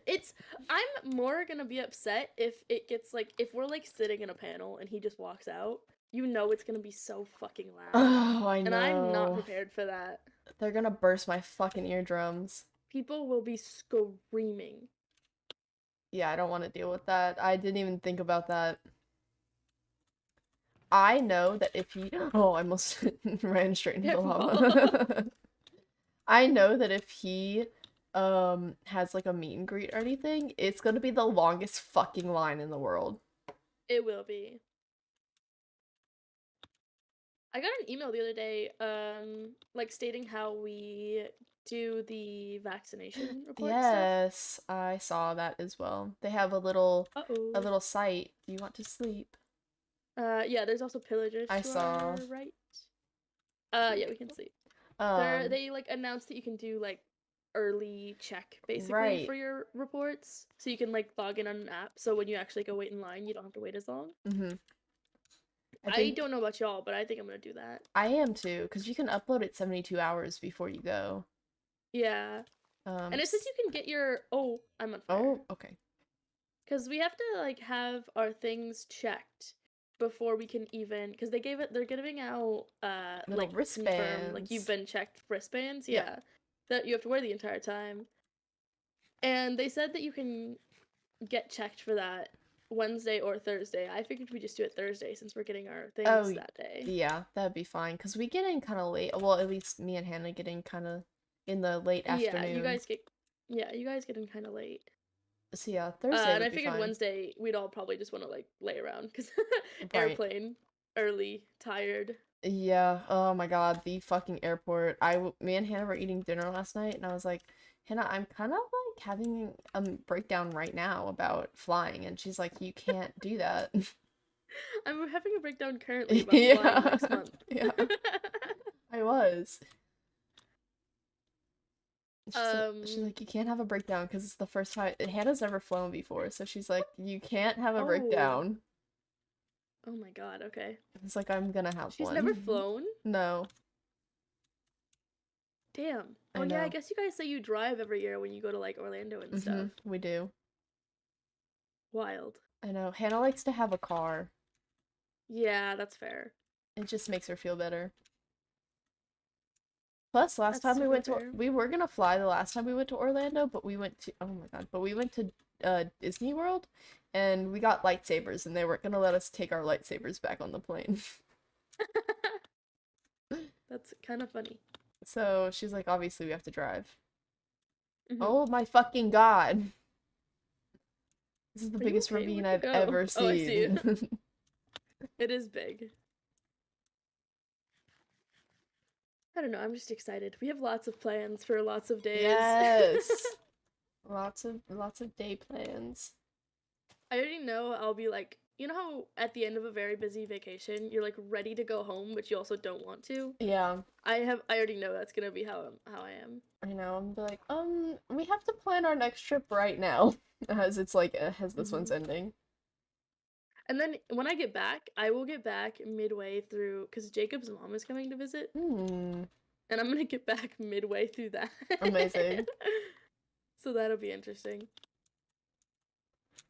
It's I'm more gonna be upset if it gets like if we're like sitting in a panel and he just walks out. You know it's gonna be so fucking loud. Oh, I And I'm not know. prepared for that. They're gonna burst my fucking eardrums. People will be screaming. Yeah, I don't want to deal with that. I didn't even think about that. I know that if he oh, I almost ran straight into the lava. I know that if he has like a meet and greet or anything, it's gonna be the longest fucking line in the world. It will be. I got an email the other day, like stating how we do the vaccination report stuff. Yes, I saw that as well. They have a Uh-oh. little site. Do you want to sleep? Yeah, there's also pillagers I to saw. our right. Yeah, we can sleep. Um, They like announced that you can do like early check basically right. for your reports, so you can like log in on an app. So when you actually go wait in line, you don't have to wait as long. hmm I I think don't know about y'all, but I think I'm gonna do that. I am too, because you can upload it 72 hours before you go. Yeah, and it says S- you can get your. Oh, I'm on fire. oh, okay. Because we have to like have our things checked before we can even. Because they're giving out Little like confirm like you've wristbands. been checked wristbands. Yeah. Yeah, that you have to wear the entire time. And they said that you can get checked for that Wednesday or Thursday. I figured we just do it Thursday since we're getting our things Oh, that day. yeah, that'd be fine, because we get in kind of late. Well, at least me and Hannah get in kind of in the late Yeah, afternoon. you guys get in kind of late. So yeah, Thursday And would I be figured fine. Wednesday we'd all probably just want to like lay around because Right. airplane early, tired. Yeah. Oh my God, the fucking airport. Me and Hannah were eating dinner last night, and I was like, Hannah, I'm kind of like having a breakdown right now about flying, and she's like, you can't do that. I'm having a breakdown currently about flying Yeah. next month. Yeah, I was. She's um. like, you can't have a breakdown because it's the first time Hannah's never flown before, so she's like, you can't have a Oh. breakdown. Oh my god. Okay. It's like I'm gonna have She's never one. flown. No, Damn. Oh I yeah. I know. guess you guys say you drive every year when you go to like Orlando and stuff. We do. Wild. I know. Hannah likes to have a car. Yeah, that's fair. It just makes her feel better. Plus, last That's time super fair. we were gonna fly the last time we went to Orlando, but we went to, oh my God, but we went to Disney World and we got lightsabers and they weren't gonna let us take our lightsabers back on the plane. That's kind of funny. So she's like, obviously we have to drive. Hmm. Oh my fucking God. This is the Are you biggest okay? ravine Where'd you I've go? ever Oh, I see seen. it. It is big. I don't know. I'm just excited. We have lots of plans for lots of days. Yes. Lots of day plans. I already know I'll be like, you know how at the end of a very busy vacation, you're like ready to go home, but you also don't want to? Yeah, I already know that's gonna be how I am. I know. I'm like, we have to plan our next trip right now, as it's like, as this one's Hmm. ending. And then when I get back, I will get back midway through because Jacob's mom is coming to visit, Hmm, and I'm gonna get back midway through that. amazing. So that'll be interesting.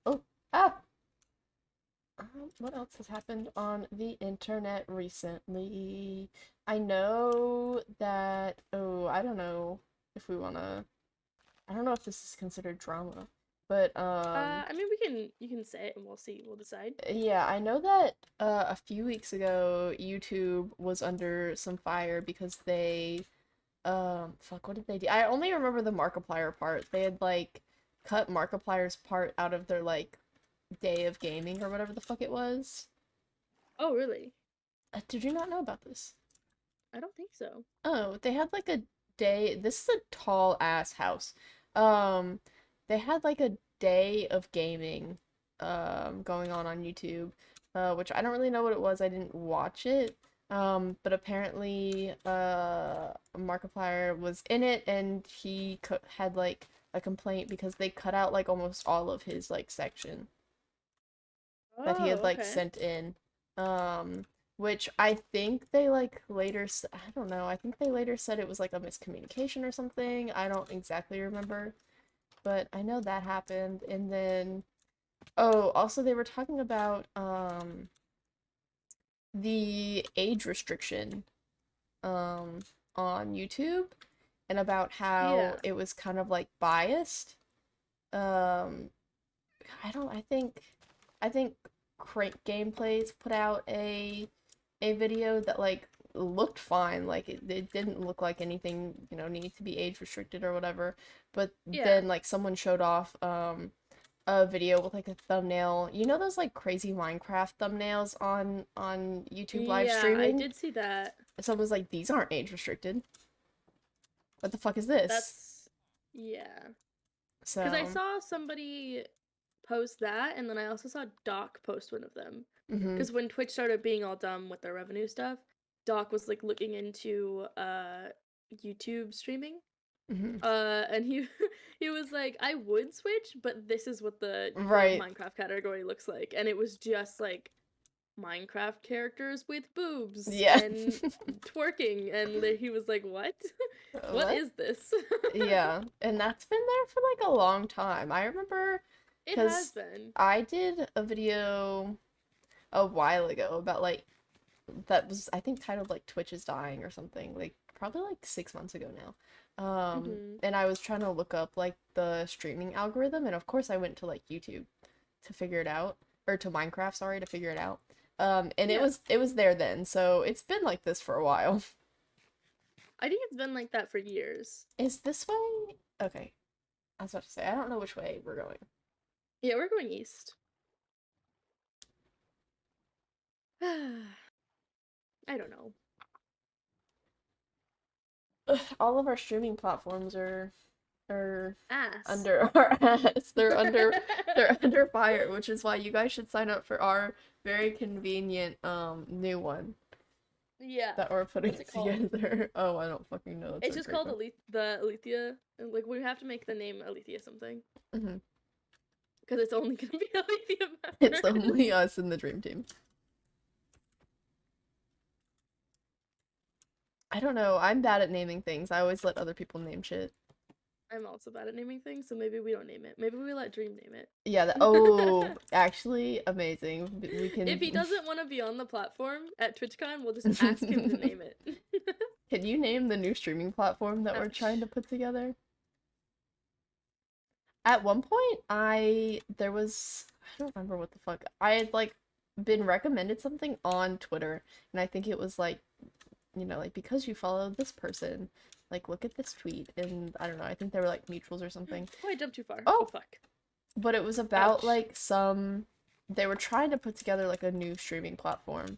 Oh, ah. What else has happened on the internet recently? I know that, oh, I don't know if we wanna, I don't know if this is considered drama, but, I mean, we can you can say it and we'll see. We'll decide. yeah, I know that a few weeks ago YouTube was under some fire because they fuck, what did they do? I only remember the Markiplier part. They had like cut Markiplier's part out of their like day of gaming or whatever the fuck it was. Oh, really? Did you not know about this? I don't think so. Oh, they had like a day. This is a tall ass house. Um, they had like a day of gaming going on YouTube, which I don't really know what it was. I didn't watch it. But apparently Markiplier was in it and he had like a complaint because they cut out like almost all of his like section that he Oh, had like okay. sent in. Um, which I think they like later I don't know. I think they later said it was like a miscommunication or something. I don't exactly remember, but I know that happened. And then oh, also they were talking about the age restriction um on YouTube and about how Yeah. it was kind of like biased. Um I think Crank Gameplays put out a video that like looked fine. Like it didn't look like anything, needed to be age restricted or whatever. But Yeah. then like someone showed off a video with like a thumbnail. You know those like crazy Minecraft thumbnails on YouTube live Yeah, I streaming? did see that. Someone was like, these aren't age restricted. What the fuck is this? That's yeah. Because I So, saw somebody post that, and then I also saw Doc post one of them. mhm, Because when Twitch started being all dumb with their revenue stuff, Doc was like looking into YouTube streaming. mhm. And he he was like, I would switch, but this is what the Right. Minecraft category looks like, and it was just like Minecraft characters with boobs Yeah. and twerking, and he was like, what? What What? is this? Yeah, and that's been there for like a long time. I remember It has because been. I did a video a while ago about like that was I think titled like Twitch is dying or something, like probably like 6 months ago now. Hmm. And I was trying to look up like the streaming algorithm, and of course I went to like YouTube to figure it out, or to Minecraft, sorry, to figure it out. And Yeah, it was there then, so it's been like this for a while. I think it's been like that for years. Is this way? Okay, I was about to say I don't know which way we're going. Yeah, we're going east. I don't know. All of our streaming platforms are Ass. under our ass. They're under fire, which is why you guys should sign up for our very convenient new one Yeah. that we're putting What's it called? together. Oh, I don't fucking know. That's It's a just great called one. The Alethea. Like we have to make the name Alethea something Hmm. because it's only gonna be Alethea It's members. only us in the dream team. I don't know. I'm bad at naming things. I always let other people name shit. I'm also bad at naming things, so maybe we don't name it. Maybe we let Dream name Yeah, it. actually amazing. We If he can doesn't want to be on the platform at TwitchCon, we'll just ask him to name it. Can you name the new streaming platform that we're trying Ouch. to put together? At one point, there was I don't remember what the fuck. I had like been recommended something on Twitter, and I think it was like, like because you follow this person, like look at this tweet, and I don't know, I think they were like mutuals or something. Oh, I jumped too far. Oh Oh, fuck. but it was about Ouch. like they were trying to put together like a new streaming platform.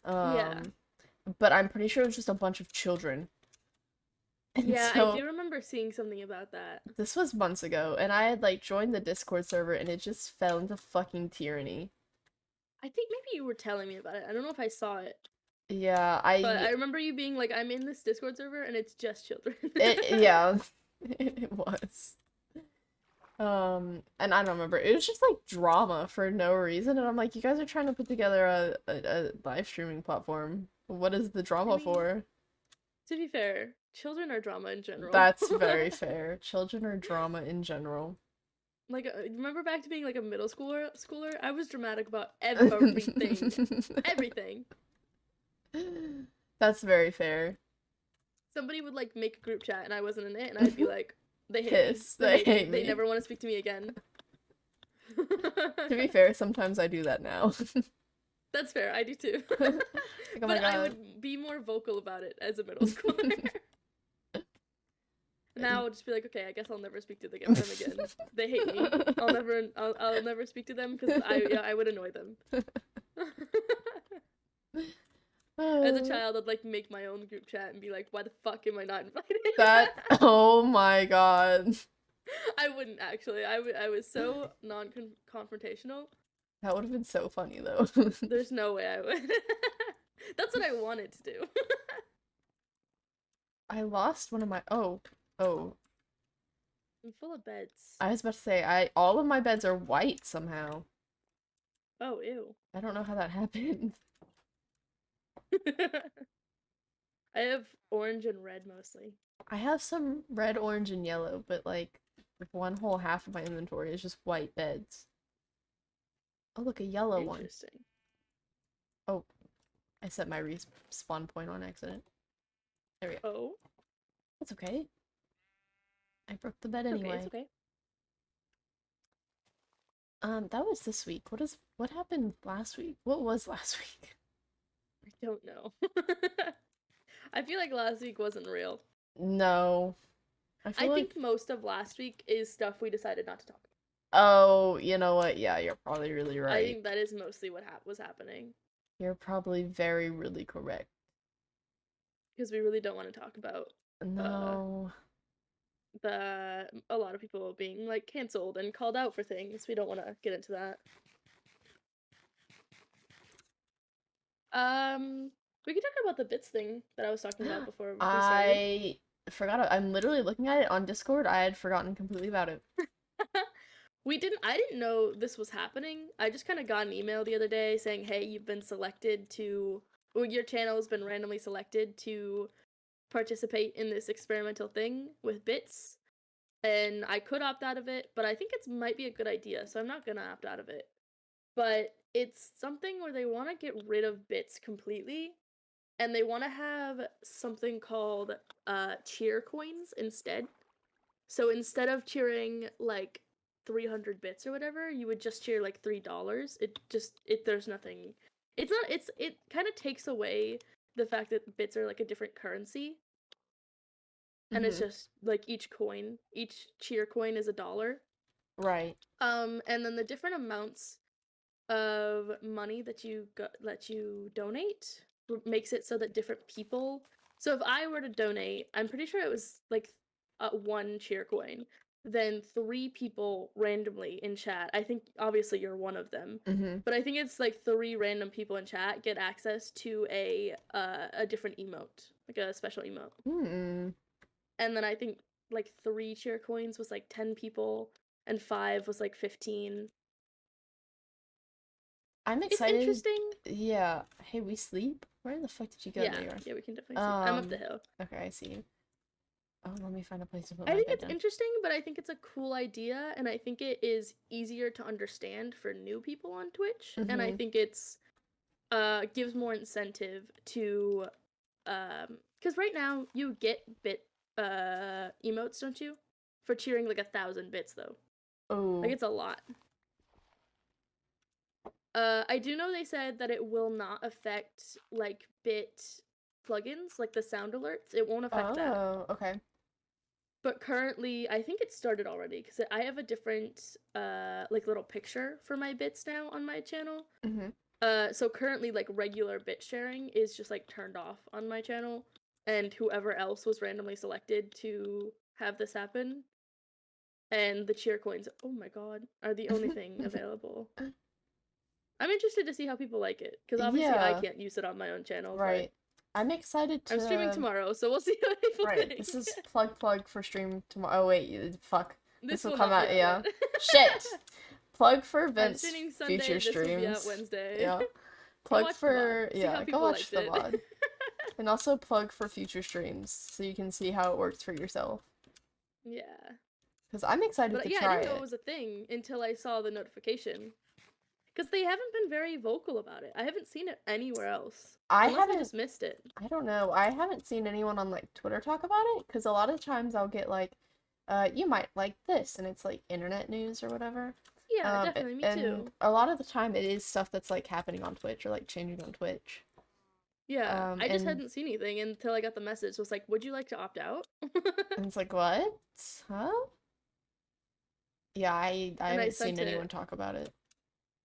Yeah. Um, but I'm pretty sure it was just a bunch of children. And Yeah, I so do remember seeing something about that. this was months ago, and I had like joined the Discord server, and it just fell into fucking tyranny. I think maybe you were telling me about it. I don't know if I saw it. Yeah, But I remember you being like, I'm in this Discord server and it's just children. yeah, it was. And I don't remember. It was just like drama for no reason, and I'm like, you guys are trying to put together a live streaming platform. What is the I drama mean, for? to be fair, children are drama in general. That's very fair. Children are drama in general. Like, remember back to being like a middle schooler? I was dramatic about everything. Everything. That's very fair. Somebody would like make a group chat and I wasn't in it and I'd be like, they hate me. Piss. They They hate me. hate They me. never want to speak to me again. To be fair, sometimes I do that now. That's fair. I do too. Like, oh my But I god. would be more vocal about it as a middle schooler. Now I'll just be like, okay, I guess I'll never speak to them again. They hate me. I'll never speak to them because I would annoy them. As a child, I'd like make my own group chat and be like, why the fuck am I not invited? That, oh my god. I wouldn't actually. I was so non-confrontational. That would have been so funny though. There's no way I would. That's what I wanted to do. I lost one of my, oh. I'm full of beds. I was about to say, all of my beds are white somehow. Oh, ew. I don't know how that happened. I have orange and red mostly. I have some red, orange, and yellow, but like one whole half of my inventory is just white beds. Oh, look, a yellow one. Interesting. Oh, I set my respawn point on accident. There we go. Oh, That's okay. I broke the bed it's okay. anyway. It's okay. That was this week. What happened last week? What was last week? I don't know. I feel like last week wasn't real. No. I like think most of last week is stuff we decided not to talk about. Oh, you know what? Yeah, you're probably really I right. think that is mostly what was happening. You're probably very, really correct. Because we really don't want to talk about No. a lot of people being like canceled and called out for things. We don't want to get into that. We could talk about the bits thing that I was talking about before we started. I forgot. I'm literally looking at it on Discord. I had forgotten completely about it. I didn't know this was happening. I just kind of got an email the other day saying, hey, you've been selected to, well, your channel has been randomly selected to participate in this experimental thing with bits. And I could opt out of it, but I think it might be a good idea, so I'm not gonna opt out of it. But it's something where they want to get rid of bits completely, and they want to have something called cheer coins instead. So instead of cheering like 300 bits or whatever, you would just cheer like $3. There's nothing. It kind of takes away the fact that bits are like a different currency. And it's just like each cheer coin is $1. Right. And then the different amounts of money that you donate makes it so that different people. So if I were to donate, I'm pretty sure it was like one cheer coin. Then 3 people randomly in chat. I think obviously you're one of them, but I think it's like 3 random people in chat get access to a different emote, like a special emote. And then I think like 3 cheer coins was like 10 people, and 5 was like 15. I'm excited. It's interesting. Yeah. Hey, we sleep? Where the fuck did you go? Yeah, yeah, we can definitely see. I'm up the hill. Okay, I see you. Oh, let me find a place to put I my think bed it's down. interesting, but I think it's a cool idea, and I think it is easier to understand for new people on Twitch, and I think it's gives more incentive to Because right now you get bit emotes, don't you? For cheering like 1,000 bits though. Like Oh. it's a lot. I do know they said that it will not affect like bit plugins, like the sound alerts. It won't affect that. Oh, okay. But currently, I think it started already because I have a different like little picture for my bits now on my channel. Mm-hmm. So currently like regular bit sharing is just like turned off on my channel, and whoever else was randomly selected to have this happen, and the cheer coins, oh my god, are the only thing available. I'm interested to see how people like it because obviously I Yeah, can't use it on my own channel, but right. I'm excited I'm streaming to. tomorrow, so we'll see what people Right, think. this is plug for stream tomorrow. Oh wait, fuck. This This will will come not be out, out yeah. yet. Shit. Plug for I'm Vince streaming future Sunday, this will be out streams. Wednesday. Yeah. Go Plug watch the VOD. for See how yeah, go people watch liked the it. VOD. And also plug for future streams so you can see how it works for yourself. Yeah. Because I'm excited But to yeah, I try didn't know it it. was a thing until I saw the notification. Because they haven't been very vocal about it. I haven't seen it anywhere else. I Unless I haven't just missed it. I don't know. I haven't seen anyone on like Twitter talk about it because a lot of times I'll get like you might like this and it's like internet news or whatever. Yeah, definitely, me And too. a lot of the time it is stuff that's like happening on Twitch or like changing on Twitch. Yeah, I just And hadn't seen anything until I got the message. It was like, would you like to opt out? it's like, what? Huh? Yeah, I And I haven't seen sent anyone it. talk about it.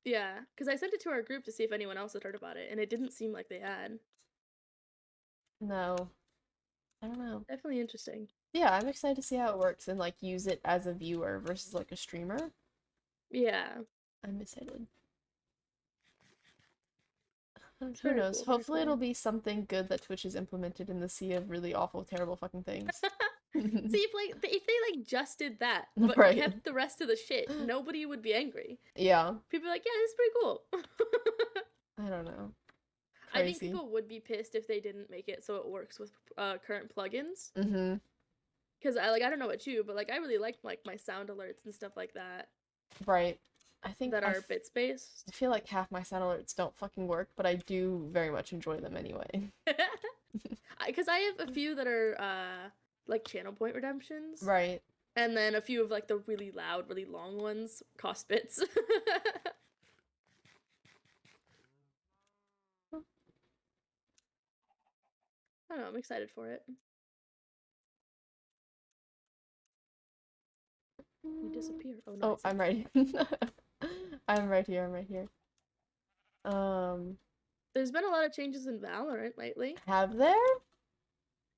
Yeah, because I sent it to our group to see if anyone else had heard about it, and it didn't seem like they had. No, I don't know. Definitely interesting. Yeah, I'm excited to see how it works and like use it as a viewer versus like a streamer. Yeah, I'm excited. it's Who very knows? cool, very Hopefully it'll cool. be something good that Twitch has implemented in the sea of really awful, terrible fucking things. See, if they like just did that, but Right. kept the rest of the shit, nobody would be angry. Yeah. People are like, yeah, this is pretty cool. I don't know. I think Crazy. people would be pissed if they didn't make it so it works with current plugins. Mm-hmm. Because I don't know about you, but like I really like my sound alerts and stuff like that Right. I think that are bit I based. feel like half my sound alerts don't fucking work, but I do very much enjoy them anyway. Because I have a few that are like channel point redemptions, Right. and then a few of like the really loud, really long ones cost bits. I don't know, I'm excited for it. You disappear. Oh no, I Oh, see I'm you. right. I'm right here. I'm right here. Um, There's been a lot of changes in Valorant lately. have there?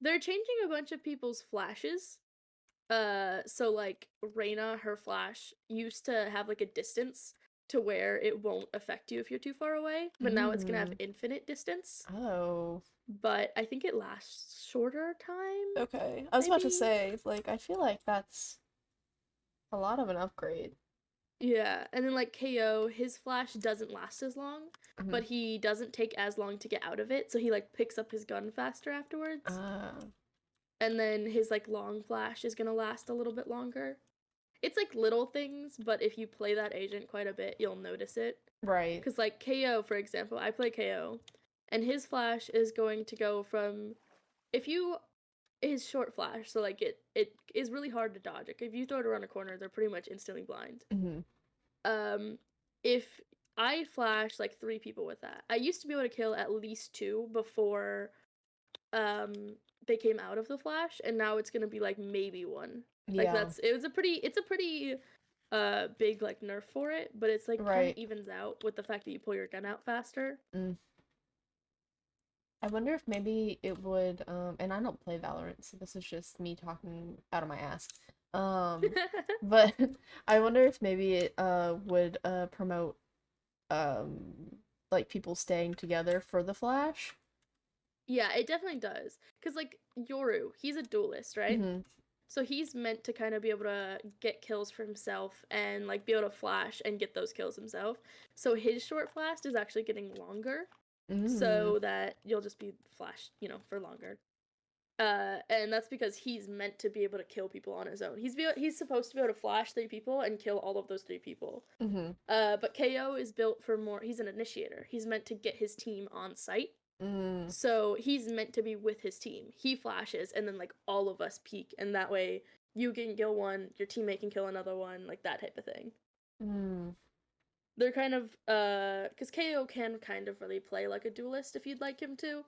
They're changing a bunch of people's flashes. So like Reyna, her flash used to have like a distance to where it won't affect you if you're too far away, but now it's gonna have Mm. infinite distance. Oh. But I think it lasts shorter time, Okay. I was about to maybe. say, like, I feel like that's a lot of an upgrade. Yeah, and then like KO, his flash doesn't last as long, Hmm. but he doesn't take as long to get out of it, so he like picks up his gun faster afterwards. Uh, And then his like long flash is gonna last a little bit longer. It's like little things, but if you play that agent quite a bit, you'll notice it. right. Because like KO, for example, I play KO, and his flash is going to go from if you his short flash, so like it is really hard to dodge. Like if you throw it around a corner, they're pretty much instantly blind. Hmm. Um, if I flash like 3 people with that, I used to be able to kill at least 2 before they came out of the flash, and now it's gonna be like maybe 1. Like Yeah. it's a pretty big like nerf for it, but it's like kind of Right. evens out with the fact that you pull your gun out faster. Mm. I wonder if maybe it would, and I don't play Valorant, so this is just me talking out of my ass. But I wonder if maybe it would promote like people staying together for the Flash. Yeah, it definitely does. Cause like Yoru, he's a duelist, right? Mm-hmm. So he's meant to kind of be able to get kills for himself and like be able to flash and get those kills himself. So his short flash is actually getting longer, Mm. so that you'll just be flashed, for longer. And that's because he's meant to be able to kill people on his own. He's supposed to be able to flash 3 people and kill all of those 3 people. Mm-hmm. But KO is built for more. He's an initiator. He's meant to get his team on site. Mm. So he's meant to be with his team. He flashes, and then like all of us peek, and that way you can kill one, your teammate can kill another one, like that type of thing. Mm. They're kind of because KO can kind of really play like a duelist if you'd like him to,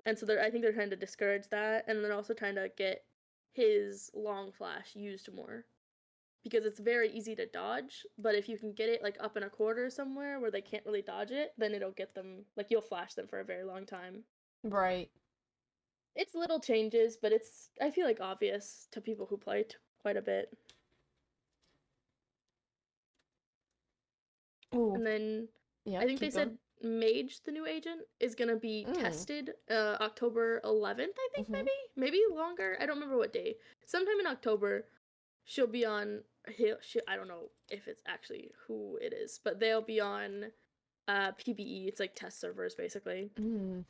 and so I think they're trying to discourage that, and they're also trying to get his long flash used more because it's very easy to dodge. But if you can get it like up in a corner somewhere where they can't really dodge it, then it'll get them like you'll flash them for a very long time. Right. It's little changes, but it's I feel like obvious to people who play quite a bit. Ooh. And then I Yep, think they keep going. said Mage, the new agent, is gonna be Mm. tested October 11th. I think Mm-hmm. maybe longer. I don't remember what day. Sometime in October, she'll be on. I don't know if it's actually who it is, but they'll be on PBE. It's like test servers basically. Mm.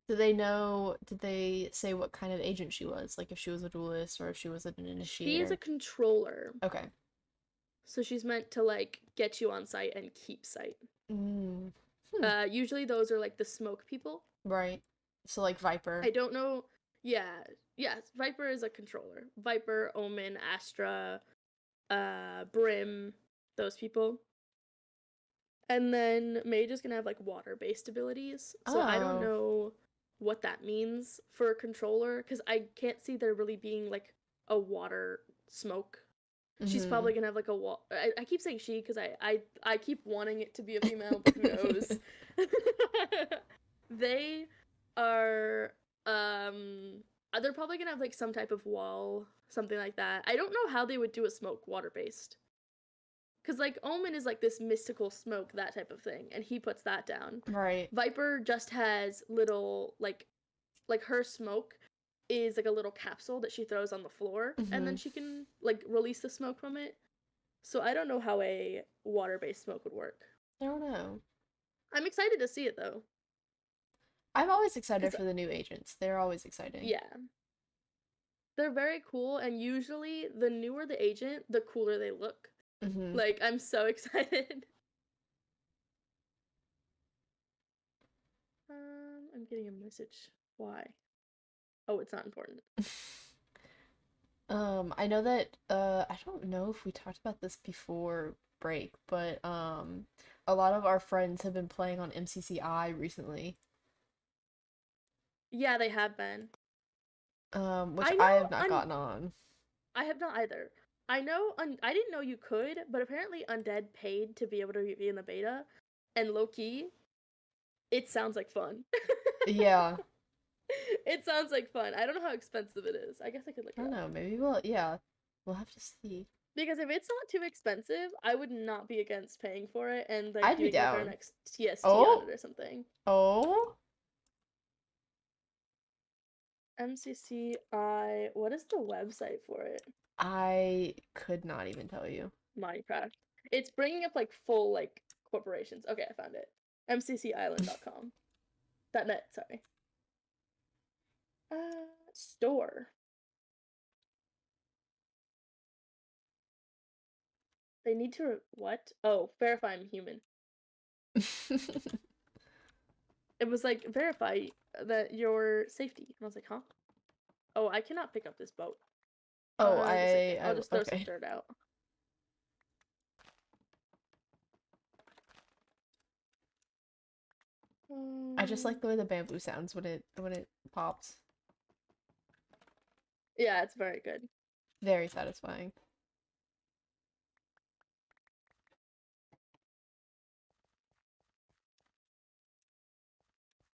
Did they say what kind of agent she was? Like if she was a duelist or if she was an She is a initiator? controller, Okay. so she's meant to like get you on site and keep site. Mm. Hmm. Usually those are like the smoke people. Right. So like Viper. I don't know. Yeah, yeah. Viper is a controller. Viper, Omen, Astra, Brim, those people. And then Mage is gonna have like water-based abilities. So I don't Oh. know what that means for a controller because I can't see there really being like a water smoke. She's Mm-hmm. probably gonna have like a wall. I keep saying she because I keep wanting it to be a female, but who knows? They are they're probably gonna have like some type of wall, something like that. I don't know how they would do a smoke water based. Cause like Omen is like this mystical smoke, that type of thing, and he puts that down. Right. Viper just has little like her smoke is like a little capsule that she throws on the floor, and Mm-hmm. then she can like release the smoke from it. So I don't know how a water based smoke would work. I don't know. I'm excited to see it though, I'm always excited cause for the new agents. They're always exciting. yeah, they're very cool, and usually the newer the agent, the cooler they look. Mm-hmm. Like, I'm so excited. I'm getting a message. Why? Oh, it's not important. I know that I don't know if we talked about this before break, but a lot of our friends have been playing on MCCI recently. Yeah, they have been. Which I I know. have not gotten on. I have not either. I know. I didn't know you could, but apparently Undead paid to be able to be in the beta, and low key, it sounds like fun. Yeah. It sounds like fun. I don't know how expensive it is. I guess I could look I it don't up. know, maybe we'll yeah. We'll have to see. Because if it's not too expensive, I would not be against paying for it and like I'd be doing like our down. next TST on Oh? it or something. Oh? MCCI, what is the website for it? I could not even tell you. Minecraft. It's bringing up like full like corporations. Okay, I found it. mccisland.com. .net, sorry. Store. They need to what? Oh, verify I'm human. It was like verify that your safety. And I was like, huh? Oh, I cannot pick up this boat. Oh, I guess I can. I'll just throw some okay. dirt out. I just Um, like the way the bamboo sounds when it pops. yeah, it's very good. Very satisfying.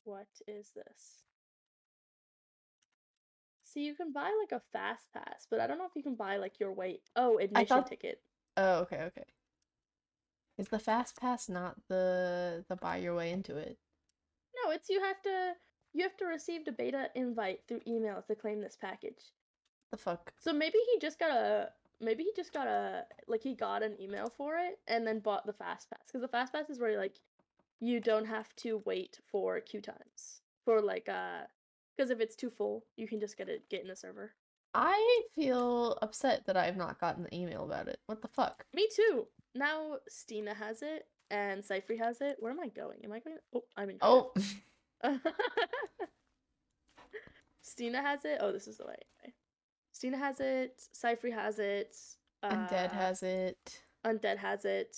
What is this? See, you can buy like a fast pass, but I don't know if you can buy like your way. Oh, I admission thought ticket. oh, okay, okay. Is the fast pass not the buy your way into it? No, it's you have to receive the beta invite through email to claim this package. The fuck? So maybe he just got a like he got an email for it and then bought the fast pass because the fast pass is where like you don't have to wait for queue times for like because if it's too full you can just get in the server. I feel upset that I have not gotten the email about it. What the fuck? Me too. now Stina has it and Cypher has it. Where am I going? Am I going? Oh, I'm in Oh, Cardiff. Stina has it. Oh, this is the way. Stina has it. Cypher has it. Undead Uh, has it. Undead has it.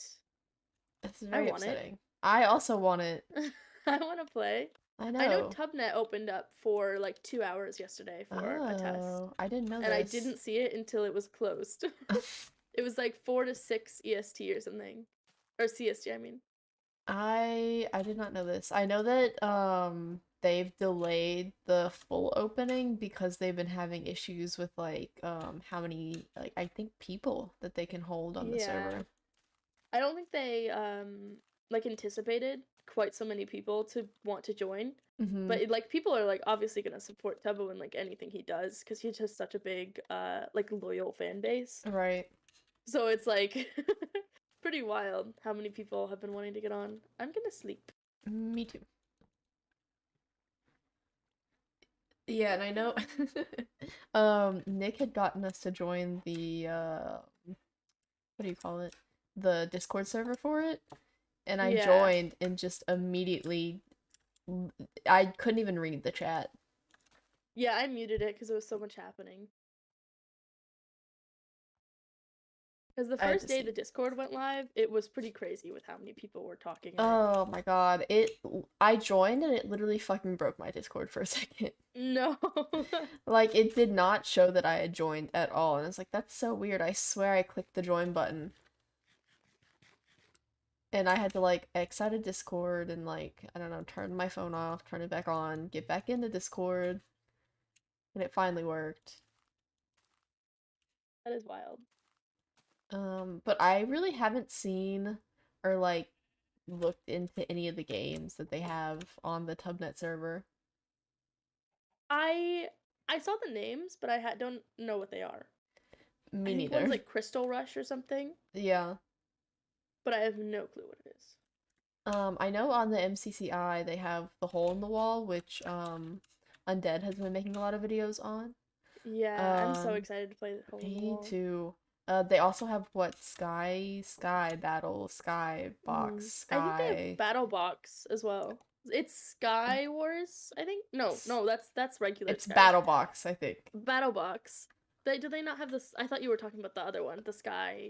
This is I very want it. upsetting. I also want it. I want to play. I I know know. Tubnet opened up for like 2 hours yesterday for a test, Oh, I didn't know and I this. didn't see it until it was closed. It was like 4 to 6 EST or something, or CST. I mean. I did not know this. I know that they've delayed the full opening because they've been having issues with like how many like I think people that they can hold on the Yeah. server. I don't think they like anticipated quite so many people to want to join. Mm-hmm. But like people are like obviously gonna support Tubbo in like anything he does because he has such a big like loyal fan base. Right. So it's like pretty wild how many people have been wanting to get on. I'm gonna sleep. Me too. Yeah, and I know Nick had gotten us to join the what do you call it? The Discord server for it. And I Yeah. joined and just immediately I couldn't even read the chat. Yeah, I muted it because there was so much happening. Because the I had first to day the sleep. Discord went live, it was pretty crazy with how many people were talking in it. Oh my god. I joined and it literally fucking broke my Discord for a second. No. Like it did not show that I had joined at all. And it's like that's so weird. I swear I clicked the join button. And I had to like X out of Discord and like, I don't know, turn my phone off, turn it back on, get back into Discord, and it finally worked. That is wild. But I really haven't seen or like looked into any of the games that they have on the Tubnet server. I I saw the names, but don't know what they are. I Me think one's neither. like Crystal Rush or something, Yeah. but I have no clue what it is. I know on the MCCI they have the hole in the wall, which Undead has been making a lot of videos on. Yeah, I'm so Um, excited to play the Hole in the Me Wall. too. They also have what Sky Battle, Sky Box, I think they have Sky. Battle Box as well. It's Sky Wars, I think. No, that's regular It's Sky. Battle Box, I think. Battle Box. Do they not have this? I thought you were talking about the other one, the Sky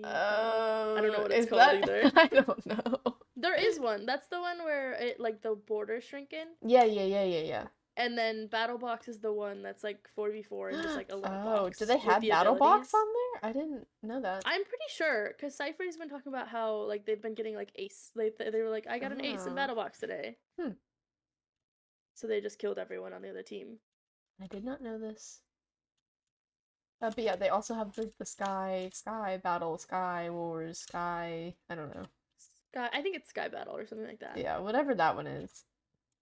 Battle. I don't know what it's Is called that? either. I don't know. There is one. That's the one where it like the borders shrink in. Yeah. And then Battle Box is the one that's like 4v4 and just like a little Oh, do box they with have the Battle Box abilities. on there? I didn't know that. I'm pretty sure because Cypher's been talking about how like they've been getting like ace. They were like, I got an ace in Oh, Battle Box today. hmm. So they just killed everyone on the other team. I did not know this. But yeah, they also have the Sky Battle, Sky Wars, Sky. I don't know. I think it's Sky Battle or something like that. Yeah, whatever that one is.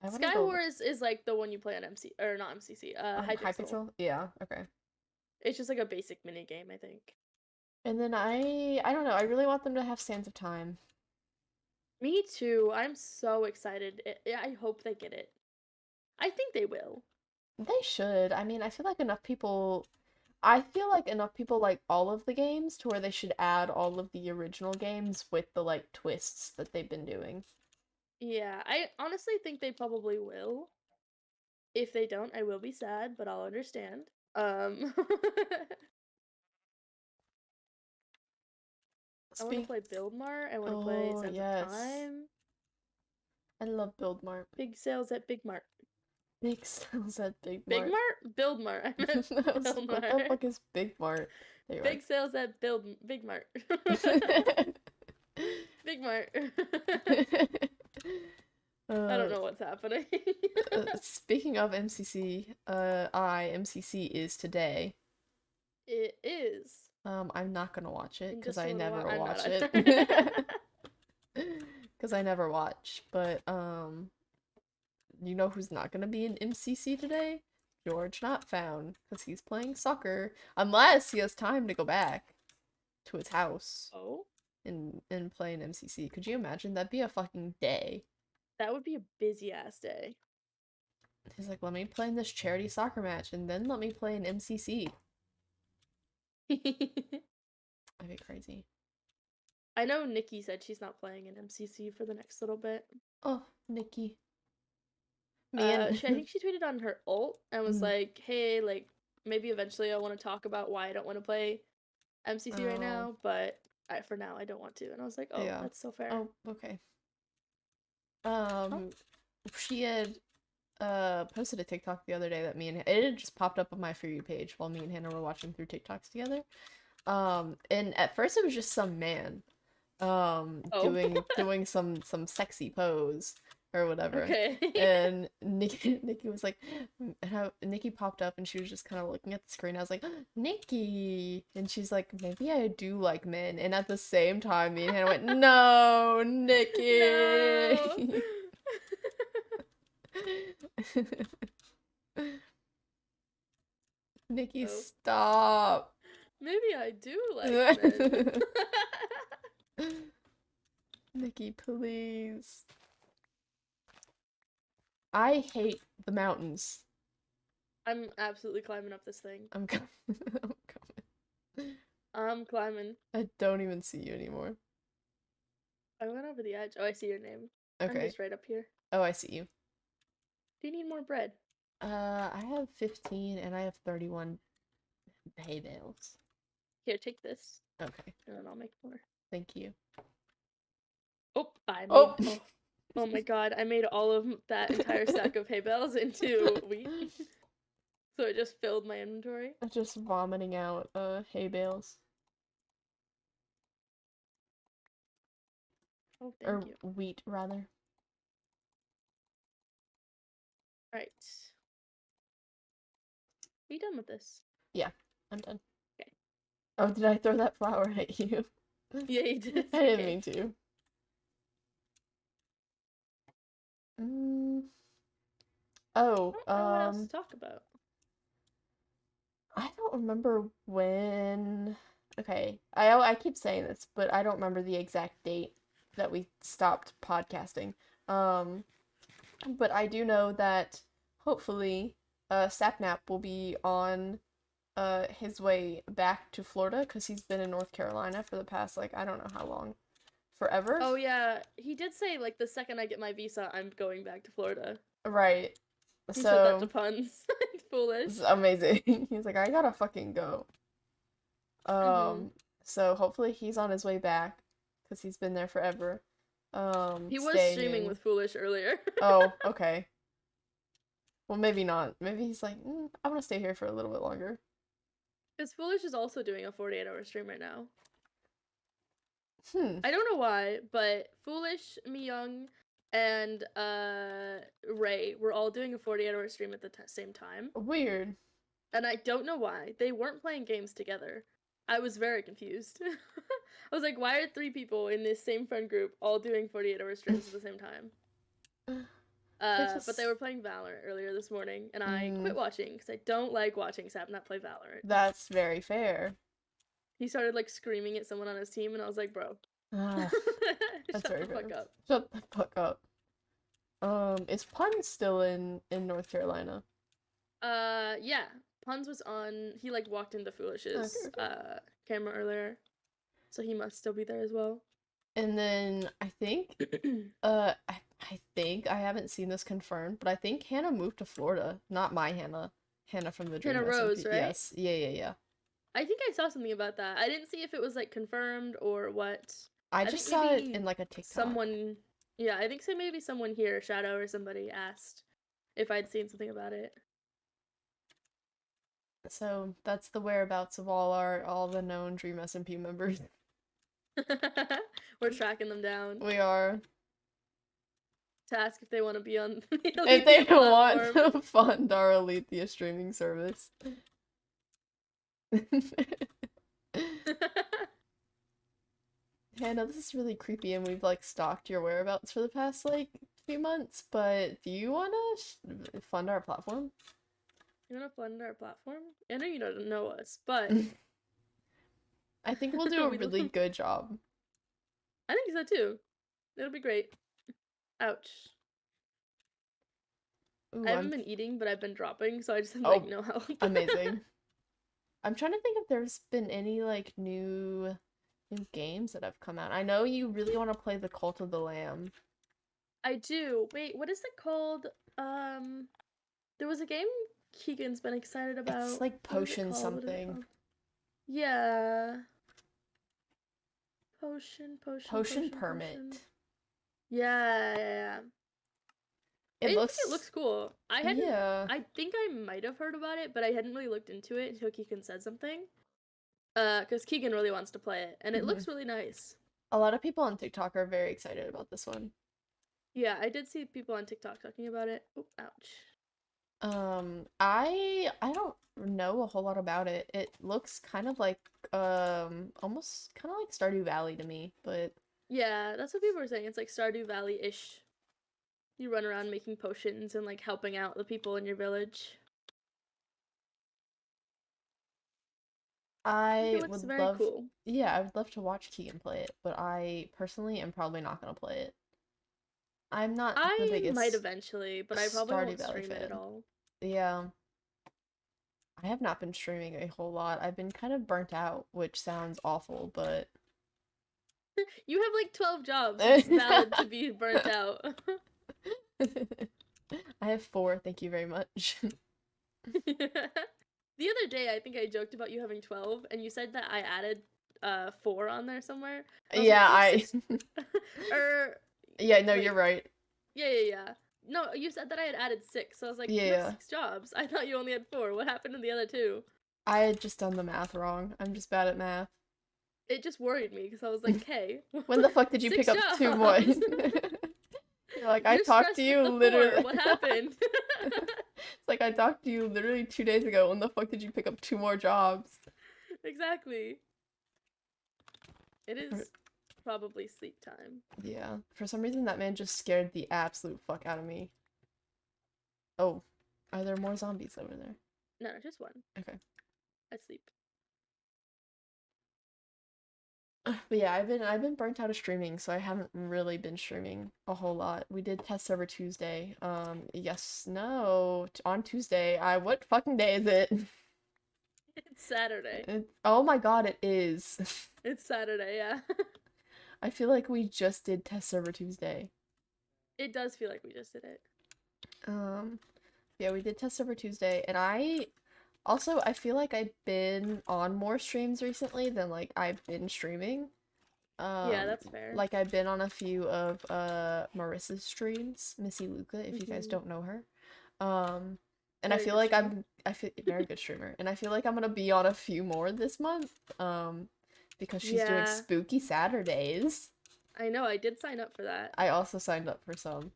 I want to Sky go Wars is like the one you play on MC or not MCC, on Hypixel. Hypixel. Yeah, okay. It's just like a basic mini game, I think. And then I don't know. I really want them to have Sands of Time. Me too. I'm so excited. I hope they get it. I think they will. They should. I mean, I feel like enough people like all of the games to where they should add all of the original games with the like twists that they've been doing. Yeah, I honestly think they probably will. If they don't, I will be sad, but I'll understand. I want to Speak. play Build Mart. I want to play Oh, Sense of yes. Time. I love Build Mart. Big sales at Big Mart. Big sales at Big Big Mart. Mart? Build Mart. I meant Build What the Mart. fuck is Big Mart? There you are. Big sales at Big Mart. Big Mart. I don't uh, know what's happening. Speaking of MCC, MCC is today. It is. I'm not gonna watch it In because just a I little while. never I'm not watch either. it. Because I never watch. But you know who's not gonna be in MCC today? George Not Found, because he's playing soccer. Unless he has time to go back to his house Oh? and play an MCC. Could you imagine? That'd be a fucking day. That would be a busy ass day. He's like, let me play in this charity soccer match and then let me play an MCC. That'd be crazy. I know Nikki said she's not playing in MCC for the next little bit. Oh, Nikki. Me I and think she tweeted on her ult and was Mm. like, "Hey, like maybe eventually I want to talk about why I don't want to play MCC right Oh, now, but for now I don't want to." And I was like, "Oh, yeah. that's so fair." Oh, okay. Oh, She had posted a TikTok the other day that it had just popped up on my For You page while me and Hannah were watching through TikToks together. And at first it was just some man oh, doing some sexy pose or whatever. okay. And Nikki was like, Nikki popped up and she was just kind of looking at the screen. I was like, Nikki, and she's like, maybe I do like men. And at the same time, me and Hannah went, no, No. Nikki. Nikki, Oh, stop. maybe I do like men. Nikki, please. I hate the mountains. I'm absolutely climbing up this thing. I'm coming. I'm coming. I'm climbing. I don't even see you anymore. I went over the edge. Oh, I see your name. I'm Okay. just right up here. Oh, I see you. Do you need more bread? I have 15 and I have 31 hay bales. Here, take this, Okay. and then I'll make more. Thank you. Oh, I Oh! made. Oh, oh my God! I made all of that entire stack of hay bales into wheat, so it just filled my inventory. I'm just vomiting out hay bales. Oh, thank Or you. wheat, rather. All right, we done with this? Yeah, I'm done. Okay. Oh, did I throw that flower at you? Yeah, you did. I didn't Okay. mean to. Mm. Oh, I don't know what else to talk about. I don't remember when. Okay, I keep saying this, but I don't remember the exact date that we stopped podcasting. Um, but I do know that hopefully, Sapnap will be on his way back to Florida because he's been in North Carolina for the past like I don't know how long, forever. Oh yeah, he did say like the second I get my visa, I'm going back to Florida. Right. He said that to So puns. Foolish. it's amazing. He's like, I gotta fucking go. Mhm. Um, so hopefully he's on his way back because he's been there forever. He was Staying streaming in. with Foolish earlier. Oh, okay. Well, maybe not. Maybe he's like, I want to stay here for a little bit longer. Because Foolish is also doing a 48-hour stream right now. Hmm. I don't know why, but Foolish, Young, and Ray were all doing a 48-hour stream at the same time. Weird. And I don't know why. They weren't playing games together. I was very confused. I was like, why are 3 people in this same friend group all doing 48-hour streams at the same time? They But they just. were playing Valorant earlier this morning, and I Mm, quit watching because I don't like watching Sapnap play Valorant. that's very fair. He started like screaming at someone on his team, and I was like, bro, Ah, that's shut very the fuck fair. up. Shut the fuck up. Is Pun still in North Carolina? Yeah. Puns was on. He like walked into Okay, Foolish's okay. camera earlier, so he must still be there as well. And then I think I haven't seen this confirmed, but I think Hannah moved to Florida. Not my Hannah. Hannah from the Dream Hannah SMP. Rose, right? Yes. Yeah, yeah, yeah. I think I saw something about that. I didn't see if it was like confirmed or what. I I just think saw it maybe in like a TikTok. someone, yeah, I think so. Maybe someone here, Shadow or somebody, asked if I'd seen something about it. So that's the whereabouts of all the known Dream SMP members. We're tracking them down We are. to ask if they want to be on the If they Alethea want platform. to fund our Alethea streaming service. Hannah, this is really creepy and we've like stalked your whereabouts for the past like few months, but do you wanna fund our platform? You want to fund our platform? I know you don't know us, but I think we'll do a we. really good job. I think so too. It'll be great. Ouch. I Ooh, haven't been eating, but I've been dropping, so I just have like oh, no health. amazing. I'm trying to think if there's been any like new new games that have come out. I know you really want to play the Cult of the Lamb. I do. Wait, what is it called? Um, there was a game Keegan's been excited It's about. like What is it Potion called? What is it something. called? Yeah. Potion, potion, Potion potion, potion. Permit. Yeah, yeah, yeah. I It think it looks, looks cool. yeah. I think I might have heard about it, but I hadn't really looked into it until Keegan said something. Because Keegan really wants to play it, and it Mhm. looks really nice. A lot of people on TikTok are very excited about this one. Yeah, I did see people on TikTok talking about it. Oh, ouch. I don't know a whole lot about it. It looks kind of like almost kind of like Stardew Valley to me, but Yeah, that's what people were saying. It's like Stardew Valley-ish. You run around making potions and like helping out the people in your village. I think it I looks would very love, cool. yeah, I would love to watch Keegan play it, but I personally am probably not gonna play it. I'm not the I might biggest eventually, but I probably Stardew won't Valley stream it at fan. all. Yeah, I have not been streaming a whole lot. I've been kind of burnt out, which sounds awful, but You have like 12 jobs. It's valid I to be burnt out. have four, thank you very much. The other day, I think I joked about you having 12, and you said that I added 4 on there somewhere. And I was like, Yeah, you have I 6. Or, yeah, no, you're wait. right. Yeah, yeah, yeah. No, you said that I had added 6, so I was like, you have Yeah, 6 jobs. I thought you only had 4. What happened to the other 2? I had just done the math wrong. I'm just bad at math. It just worried me because I was like, okay, When the fuck did you pick 6 up two more? jobs. You're like, I You're talked to stressed with you the 4. literally. What happened? It's like I talked to you literally 2 days ago. When the fuck did you pick up two more jobs? Exactly. It For- is probably sleep time. Yeah, for some reason that man just scared the absolute fuck out of me. Oh, are there more zombies over there? No, just 1. Okay. I sleep. But yeah, I've been burnt out of streaming, so I haven't really been streaming a whole lot. We did test server Tuesday. Yes, no, on Tuesday. What fucking day is it? It's Saturday. Oh my God, it is. It's Saturday, yeah. I feel like we just did test server Tuesday. It does feel like we just did it. Um, yeah, we did test server Tuesday, and I feel like I've been on more streams recently than like I've been streaming. Yeah, that's fair. Like I've been on a few of Marissa's streams, Missy Luca, if you guys Hmm. don't know her. Um, and I Very feel good like streamer. I feel very good streamer, and I feel like I'm gonna be on a few more this month. Because she's doing Yeah, spooky Saturdays. I know. I did sign up for that. I also signed up for some.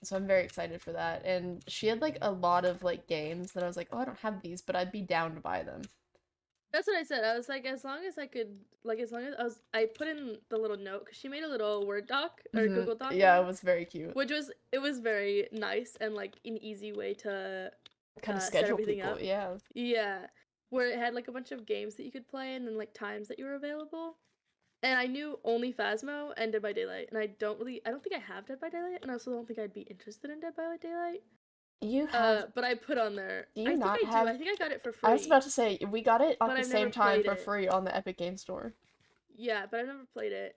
So I'm very excited for that. And she had like a lot of like games that I was like, oh, I don't have these, but I'd be down to buy them. That's what I said. I was like, as long as I could, like, as long as I put in the little note because she made a little Word doc or Hmm. Google Doc Yeah, it rather, was very cute. it was very nice and like an easy way to Kind of set schedule everything people, up. yeah. Yeah, where it had like a bunch of games that you could play and then like times that you were available. And I knew only Phasmo and Dead by Daylight, and I don't think I have Dead by Daylight, and I also don't think I'd be interested in Dead by Daylight. You have, But I put on there. do you I think not I do. have, I think I got it for I was free, about to say, we got it at but the I've never same time played for it. free on the Epic Game Store. Yeah, but I've never played it.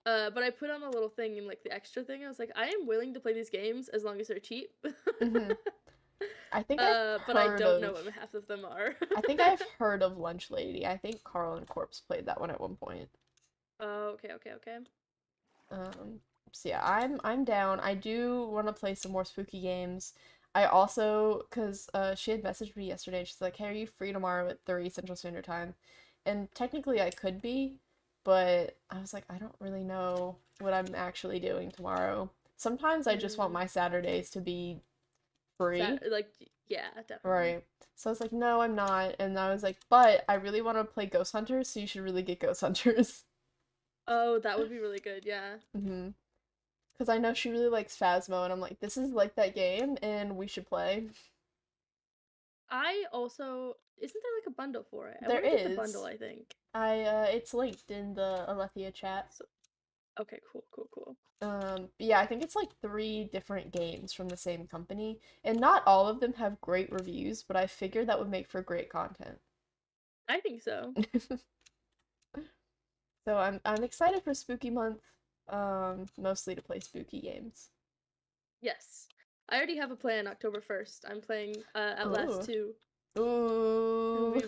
But I put on the little thing and like the extra thing. I was like, I am willing to play these games as long as they're cheap. Hmm. I think I've But I heard don't know of, what half of them are. I think I've heard of Lunch Lady. I think Carl and Corpse played that one at one point. Oh, okay, okay, okay. So yeah, I'm down. I do want to play some more spooky games. I also, cause she had messaged me yesterday. She's like, "Hey, are you free tomorrow at 3 Central Standard Time?" And technically I could be, but I was like, I don't really know what I'm actually doing tomorrow. Sometimes I just want Hmm. my Saturdays to be free, Like, yeah, definitely. right? So I was like, no, I'm not. And I was like, but I really want to play Ghost Hunters, so you should really get Ghost Hunters. Oh, that would be really good. Yeah. Hmm. Because I know she really likes Phasmo, and I'm like, this is like that game, and we should play. I also isn't there like a bundle for it? I There want to get the bundle, is. I think. It's linked in the Alethea chat. So, okay, cool, cool, cool. Yeah, I think it's like three different games from the same company, and not all of them have great reviews, but I figured that would make for great content. I think so. So I'm excited for Spooky Month, mostly to play spooky games. Yes. I already have a plan October 1st. I'm playing Outlast Ooh. 2. It'll Ooh. be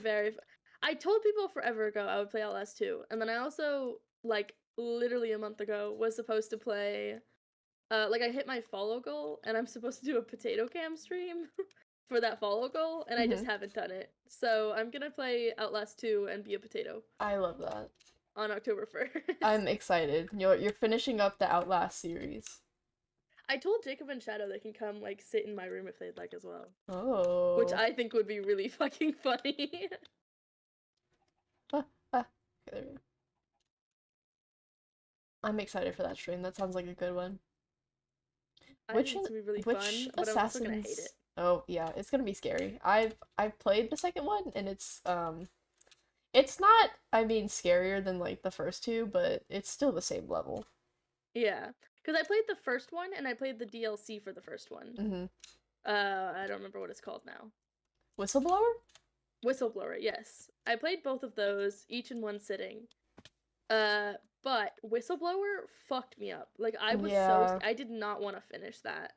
I told people forever ago I would play Outlast 2, and then I also, like, literally a month ago, was supposed to play, like, I hit my follow goal, and I'm supposed to do a potato cam stream for that follow goal, and I just Hmm. haven't done it. So I'm gonna play Outlast 2 and be a potato I love that. on October 1st. I'm excited. You're finishing up the Outlast series. I told Jacob and Shadow they can come, like, sit in my room if they'd like as well, which Oh. I think would be really fucking funny. Ah, ah. Okay, there we go. I'm excited for that stream. That sounds like a good one. I Which think it's gonna be really which fun, but I'm also gonna hate assassins? it. Oh yeah, it's gonna be scary. I've played the second one and it's not, I mean, scarier than like the first two, but it's still the same level. Yeah, because I played the first one and I played the DLC for the first one. Mm-hmm. I don't remember what it's called now. Whistleblower? Whistleblower, yes. I played both of those, each in one sitting. Uh, but Whistleblower fucked me up. Like, Yeah. I did not want to finish that.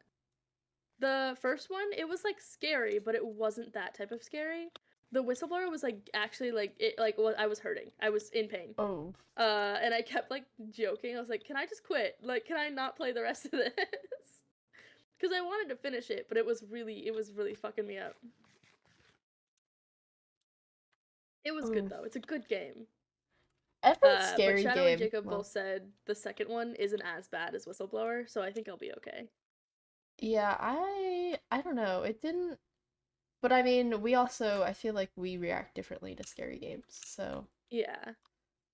The first one, it was like scary, but it wasn't that type of scary. The Whistleblower was like actually like it like what I was hurting. I was in pain. Oh. And I kept like joking. I was like, "Can I just quit? Like, can I not play the rest of this?" Because I wanted to finish it, but it was really fucking me up. It was good Oh. though. It's a good game. Every But scary Shadow and game. Jacob Well, both said the second one isn't as bad as Whistleblower, so I think I'll be okay. yeah, I don't know. It didn't, but I mean, we also, I feel like we react differently to scary games, so Yeah,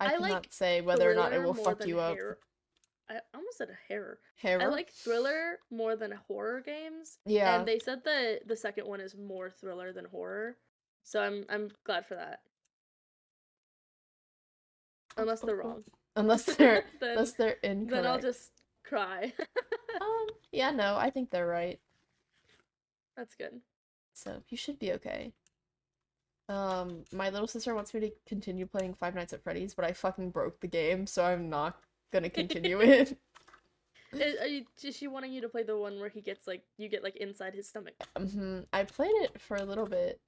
I I cannot like say whether or not it thriller will more fuck than you up. horror. I almost said horror. I Hera? like thriller more than horror games, and Yeah. they said that the second one is more thriller than horror, so I'm glad for that. Oh, Unless oh, they're oh. wrong, Unless then unless they're then I'll incorrect. just cry. Yeah, no, I think they're right. That's good. So you should be okay. My little sister wants me to continue playing Five Nights at Freddy's, but I fucking broke the game, so I'm not gonna continue it. Is she wanting you to play the one where he gets like you get like inside his stomach? I played it for a little bit.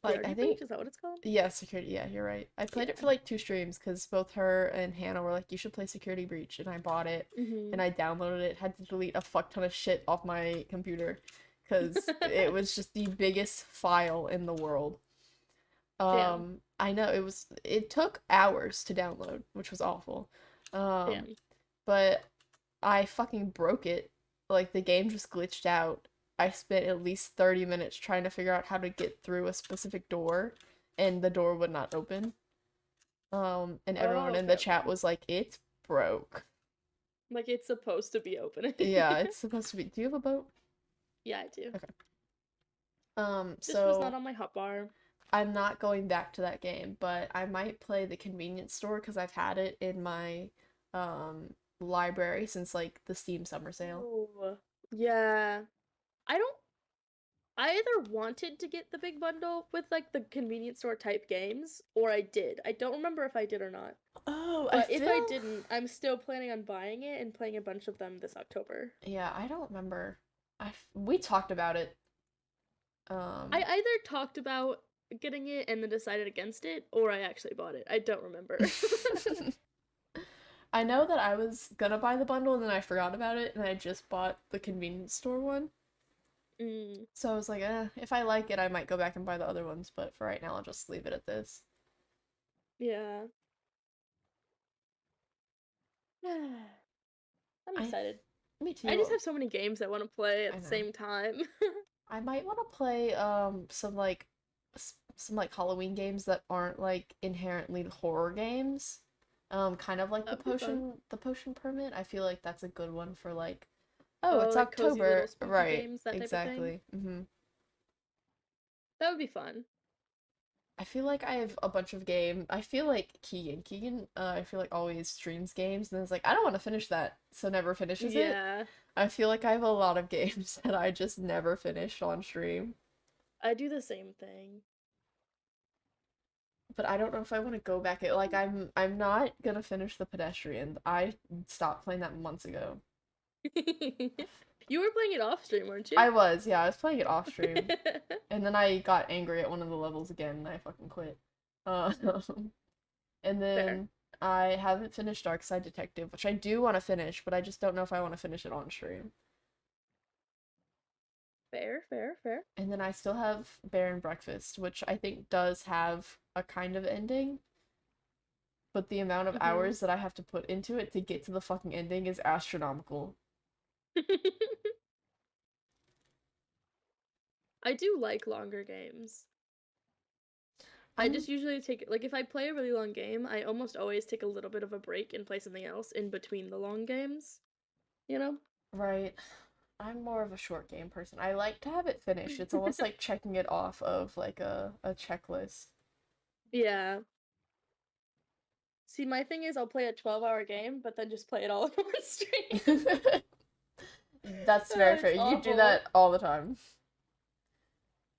Like I Security think, breach, is that what it's called? yeah, security. Yeah, you're right. I played it Yeah. for like two streams because both her and Hannah were like, "You should play Security Breach," and I bought it and Mhm. I downloaded it. Had to delete a fuck ton of shit off my computer because it was just the biggest file in the world. Damn. I know it took hours to download, which was awful. Um, Damn. but I fucking broke it. Like the game just glitched out. I spent at least 30 minutes trying to figure out how to get through a specific door, and the door would not open. And Oh, everyone in okay, the chat okay. was like, "It's broke." Like it's supposed to be opening. Yeah, it's supposed to be. Do you have a boat? Yeah, I do. Okay. Just was not So on my hotbar. I'm not going back to that game, but I might play the convenience store because I've had it in my library since like the Steam summer sale. Oh. Yeah. I don't I either wanted to get the big bundle with like the convenience store type games, or I did. I don't remember if I did or not. Oh, I But if I feel. didn't, I'm still planning on buying it and playing a bunch of them this October. Yeah, I don't remember. We talked about it. I Um, either talked about getting it and then decided against it, or I actually bought it. I don't remember. I know that I was gonna buy the bundle and then I forgot about it and I just bought the convenience store one. Mm, So I was like, if I like it, I might go back and buy the other ones, but for right now, I'll just leave it at this. yeah. I'm I, excited. me I just too. have so many games I want to play at I the know. same time. I might want to play some like Halloween games that aren't like inherently horror games. Kind of like That would be fun. the potion permit. I feel like that's a good one for like, oh, Oh, it's like cozy little October. spooky Right, games, that type of thing. exactly. That would be fun. I feel like I have a bunch of game. I feel like Keegan, I feel like always streams games and it's like, I don't want to finish that, so never finishes it. Yeah, I feel like I have a lot of games that I just never finish on stream. I do the same thing. but I don't know if I want to go back. Like I'm not gonna finish the pedestrian. I stopped playing that months ago. You were playing it off stream, weren't you? I was, yeah, I was playing it off stream, and then I got angry at one of the levels again, and I fucking quit. Uh, and Fair. then I haven't finished Dark Side Detective, which I do want to finish, but I just don't know if I want to finish it on stream. Fair, fair, fair. And then I still have Bear and Breakfast, which I think does have a kind of ending, but the amount of Hmm. hours that I have to put into it to get to the fucking ending is astronomical. I do like longer games. I I'm just usually take like if I play a really long game, I almost always take a little bit of a break and play something else in between the long games, you know? right. I'm more of a short game person. I like to have it finished. It's almost like checking it off of like a checklist. Yeah. See, my thing is I'll play a 12-hour game, but then just play it all in one stream. That's very fair. It's You do awful. that all the time.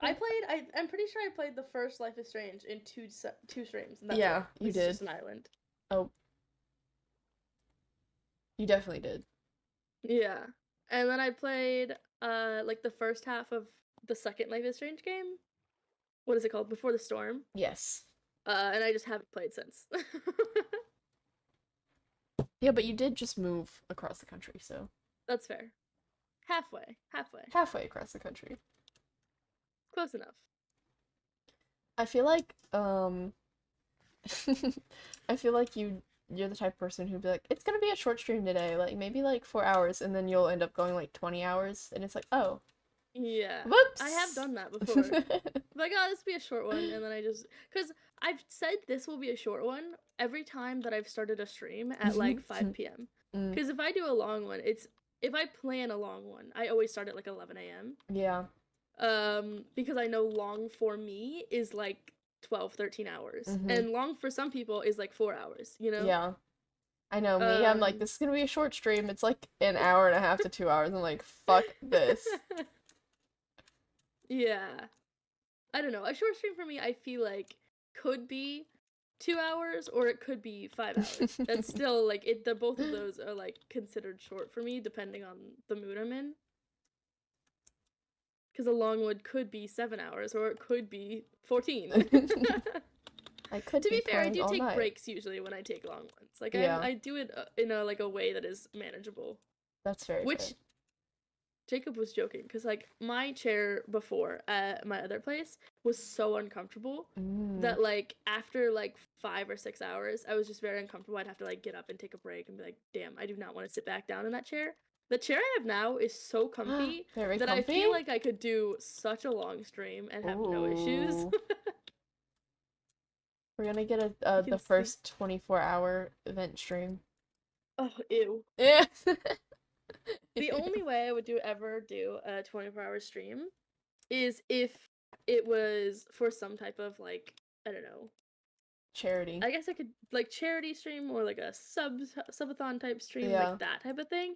I'm pretty sure I played the first Life is Strange in two streams, and that's Yeah, it. you Because it's did. just an island. Oh, you definitely did. Yeah. And then I played like the first half of the second Life is Strange game. What is it called? Before the Storm. Yes. And I just haven't played since. Yeah, but you did just move across the country, so That's fair. Halfway. Halfway. halfway across the country. Close enough. I feel like I feel like you're the type of person who'd be like, it's gonna be a short stream today, like maybe like 4 hours, and then you'll end up going like 20 hours, and it's like, oh, Yeah. I have whoops. done that before. Like, oh, this will be a short one, and then I just because I've said this will be a short one every time that I've started a stream at like 5 p.m. Mm, Because if I do a long one, it's if I plan a long one, I always start at like 11 a.m. yeah. Because I know long for me is like 12, 13 hours, Hmm. and long for some people is like 4 hours. You know. Yeah. I know me, I'm like, Um. this is gonna be a short stream. It's like an hour and a half to 2 hours. I'm like, fuck this. Yeah. I don't know. A short stream for me, I feel like could be 2 hours or it could be 5 hours. That's still like it. The both of those are like considered short for me, depending on the mood I'm in. Because a long one could be 7 hours or it could be 14. I could To be be fair, I playing do all take night. breaks usually when I take long ones. Like Yeah, I do it in a like a way that is manageable. that's very fair. Which Jacob was joking because like my chair before at my other place was so uncomfortable Mm. that like after like 5 or 6 hours I was just very uncomfortable. I'd have to like get up and take a break and be like, damn, I do not want to sit back down in that chair. The chair I have now is so comfy Very that I comfy. feel like I could do such a long stream and have no issues. Ooh. We're gonna get You the can sleep. first 24-hour event stream. Oh, ew. Yeah. The only way I would ever do a 24-hour stream is if it was for some type of like I don't know. Charity. I guess I could like charity stream or like a subathon type stream, like Yeah. that type of thing.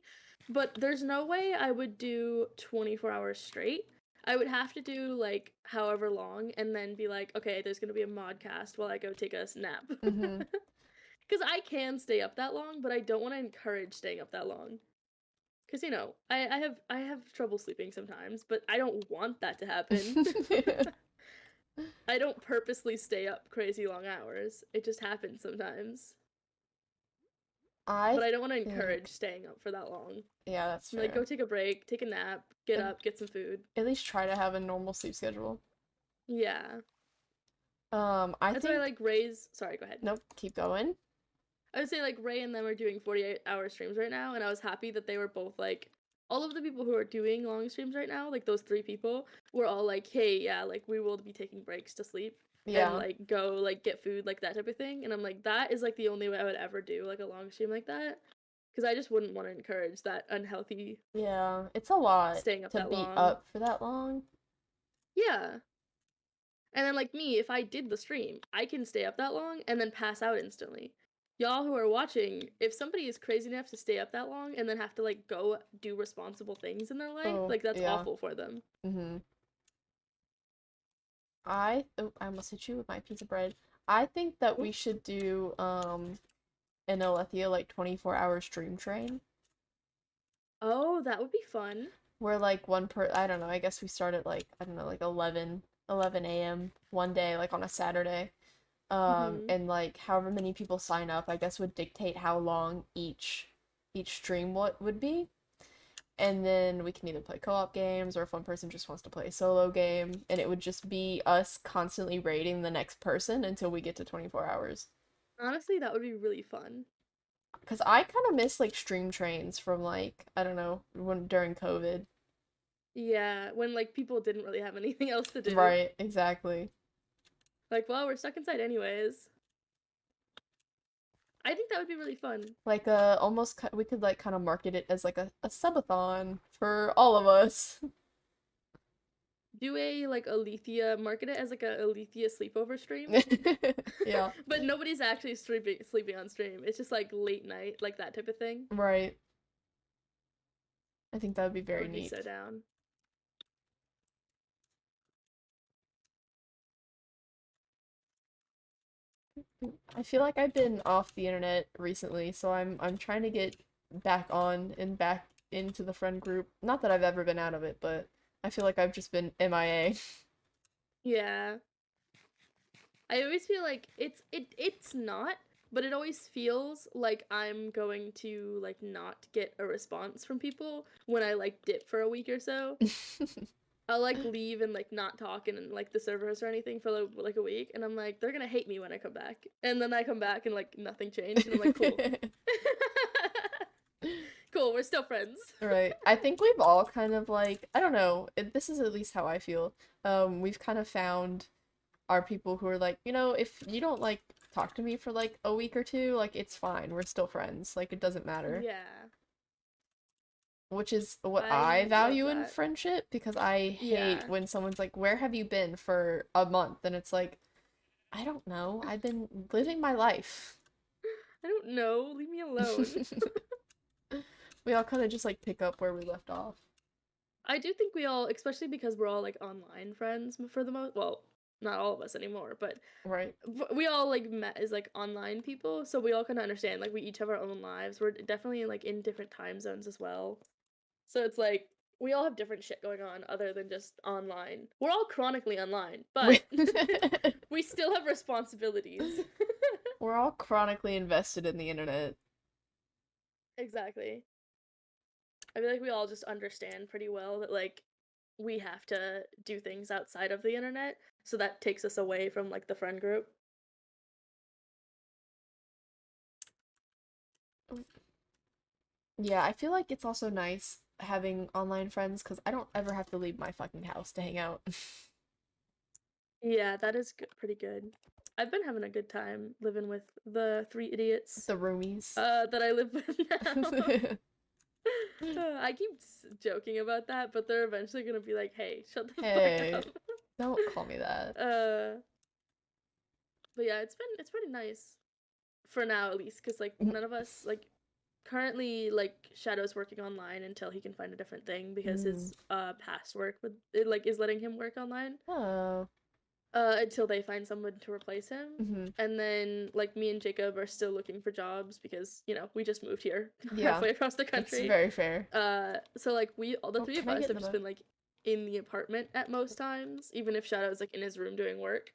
But there's no way I would do 24 hours straight. I would have to do like however long and then be like, okay, there's gonna be a modcast while I go take a nap. Hmm. Because I can stay up that long, but I don't want to encourage staying up that long. Because you know, I have trouble sleeping sometimes, but I don't want that to happen. I don't purposely stay up crazy long hours. It just happens sometimes. I But I don't want to think, encourage staying up for that long. yeah, that's Like, fair. go take a break, take a nap, get And up, get some food. at least try to have a normal sleep schedule. Yeah. I That's why I think, like Ray's. Sorry, go ahead. nope, keep going. I would say, like, Ray and them are doing 48-hour streams right now, and I was happy that they were both, like, all of the people who are doing long streams right now, like, those three people, were all like, hey, yeah, like, we will be taking breaks to sleep and, Yeah. like, go, like, get food, like, that type of thing. And I'm like, that is, like, the only way I would ever do, like, a long stream like that. Because I just wouldn't want to encourage that unhealthy Yeah. It's a lot staying up to that be long. up for that long. Yeah. And then, like me, if I did the stream, I can stay up that long and then pass out instantly. Y'all who are watching, if somebody is crazy enough to stay up that long and then have to, like, go do responsible things in their life, Oh, like, that's yeah. awful for them. Hmm. I almost hit you with my piece of bread. I think that Ooh. we should do an Alethea like 24-hour stream train Oh, that would be fun. where like I don't know, I guess we start at like I don't know, like 11 a.m. one day like on a Saturday. Mm-hmm. And like however many people sign up, I guess would dictate how long each stream what would be. And then we can either play co-op games or if one person just wants to play a solo game, and it would just be us constantly raiding the next person until we get to 24 hours. Honestly, that would be really fun. Because I kind of miss like stream trains from like, I don't know, when during COVID. Yeah, when like people didn't really have anything else to do. Right, exactly. Like, well, we're stuck inside anyways. I think that would be really fun. Like we could like kind of market it as like a subathon for all of us. Do a like Alethea, market it as like a Alethea sleepover stream. Yeah, But nobody's actually sleeping on stream. It's just like late night, like that type of thing. right. I think that would be I very would be so neat. down. I feel like I've been off the internet recently, so I'm trying to get back on and back into the friend group. Not that I've ever been out of it, but I feel like I've just been MIA. Yeah. I always feel like it's not, but it always feels like I'm going to like not get a response from people when I like dip for a week or so. I'll like leave and like not talk in like the servers or anything for like a week, and I'm like, they're gonna hate me when I come back. And then I come back and like nothing changed, and I'm like, cool. Cool, we're still friends. Right. I think we've all kind of like, I don't know, this is at least how I feel. We've kind of found our people who are like, if you don't like talk to me for like a week or two, like it's fine. We're still friends. Like it doesn't matter. Yeah, Which is what I I love value in that. friendship because I hate Yeah. when someone's like, "Where have you been for a month?" And it's like, I don't know. I've been living my life. I don't know, leave me alone. We all kind of just like pick up where we left off. I do think we all, especially because we're all like online friends for the most, well, not all of us anymore, but Right. we all like met as like online people, so we all kind of understand like we each have our own lives. We're definitely like in different time zones as well. So it's like we all have different shit going on other than just online. We're all chronically online, but we still have responsibilities. We're all chronically invested in the internet. Exactly. I feel like we all just understand pretty well that like we have to do things outside of the internet, so that takes us away from like the friend group. Yeah, I feel like it's also nice having online friends because I don't ever have to leave my fucking house to hang out. Yeah, that is good, pretty good. I've been having a good time living with the three idiots The roomies. that I live with now. I keep joking about that, but they're eventually gonna be like, "Hey, shut the fuck Hey, up." don't call me that. uh, but yeah, it's pretty nice for now at least, because like none of us like currently like Shadow's working online until he can find a different thing because Mm. his past work with it like is letting him work online Oh. until they find someone to replace him. Hmm. And then like me and Jacob are still looking for jobs because we just moved here Yeah, halfway across the that's country. very fair. So like we all the Oh, three of can I us get in have the just boat? been like in the apartment at most times, even if Shadow's like in his room doing work.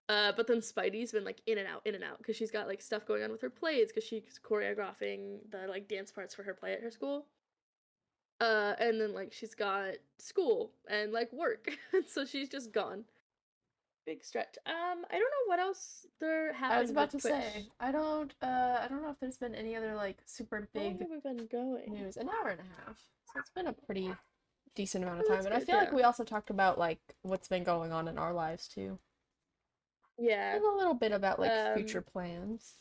But then Spidey's been like in and out because she's got like stuff going on with her plays because she's choreographing the like dance parts for her play at her school. And then like she's got school and like work, so she's just gone. Big stretch. I don't know what else there I was happened about with to say, Twitch. I don't know if there's been any other like super How long big have we been going? news. An hour and a half. So it's been a pretty decent amount of Oh, time. that's And I good. feel like Yeah. we also talked about like what's been going on in our lives too. Yeah. And a little bit about like future Um, plans.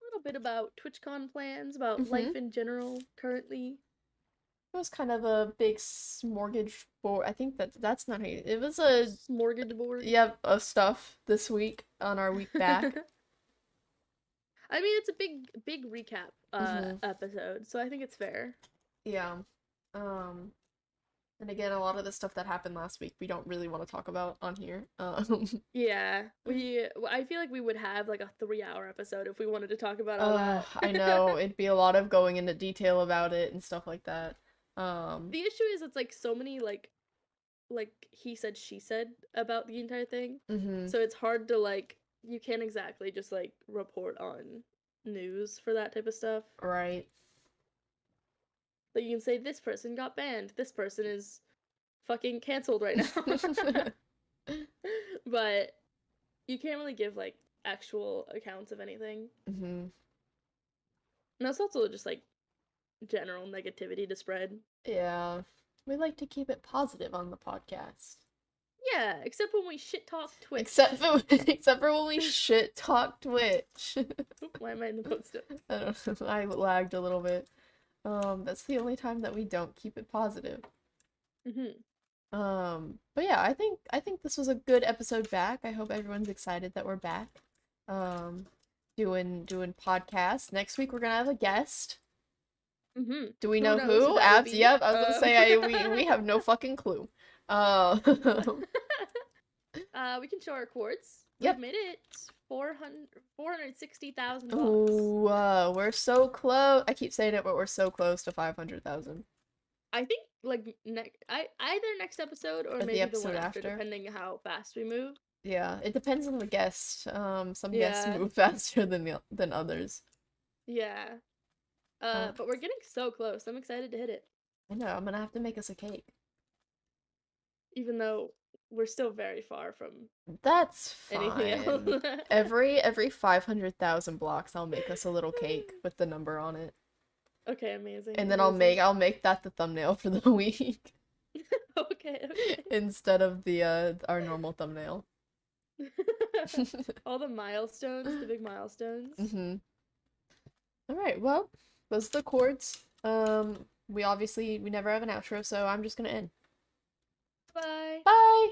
a little bit about TwitchCon plans, about Mm-hmm. life in general currently. It was kind of a big smorgasbord. I think that's not how it was a Smorgasbord. yeah, of stuff this week on our week back. I mean, it's a big recap Mm-hmm. episode, so I think it's fair. Yeah. Um, And again, a lot of the stuff that happened last week we don't really want to talk about on here. Yeah, I feel like we would have like a 3-hour episode if we wanted to talk about all that. I know it'd be a lot of going into detail about it and stuff like that. The issue is it's like so many like he said she said about the entire thing. Mhm. So it's hard to like you can't exactly just like report on news for that type of stuff. Right. Like you can say this person got banned, this person is fucking canceled right now. But you can't really give like actual accounts of anything. Mhm. And that's also just like general negativity to spread. Yeah. We like to keep it positive on the podcast. Yeah, except when we shit talk Twitch. Except for when we shit talk Twitch. Why am I in the mode still? I don't know. I lagged a little bit. That's the only time that we don't keep it positive. But yeah, I think this was a good episode back. I hope everyone's excited that we're back. Doing podcasts. Next week we're gonna have a guest. Do we know knows who? that will Abs? be? Yep, I was gonna say we have no fucking clue. We can show our quartz. Yep. We've made it 460,000 bucks. Ooh, we're so close. I keep saying it, but we're so close to 500,000. I think like either next episode or Or the maybe the episode one after, after. depending how fast we move. Yeah, it depends on the guest. Some guests Yeah. move faster than others. Yeah. But we're getting so close. I'm excited to hit it. I know, I'm gonna have to make us a cake. Even though we're still very far from That's anything fine. else. Every 500,000 blocks, I'll make us a little cake with the number on it. Okay, amazing. And then amazing. I'll make that the thumbnail for the week Okay. instead of the our normal thumbnail. All the milestones, the big milestones. Mm-hmm. All right, well, those are the chords. We never have an outro, so I'm just gonna end. Bye. Bye.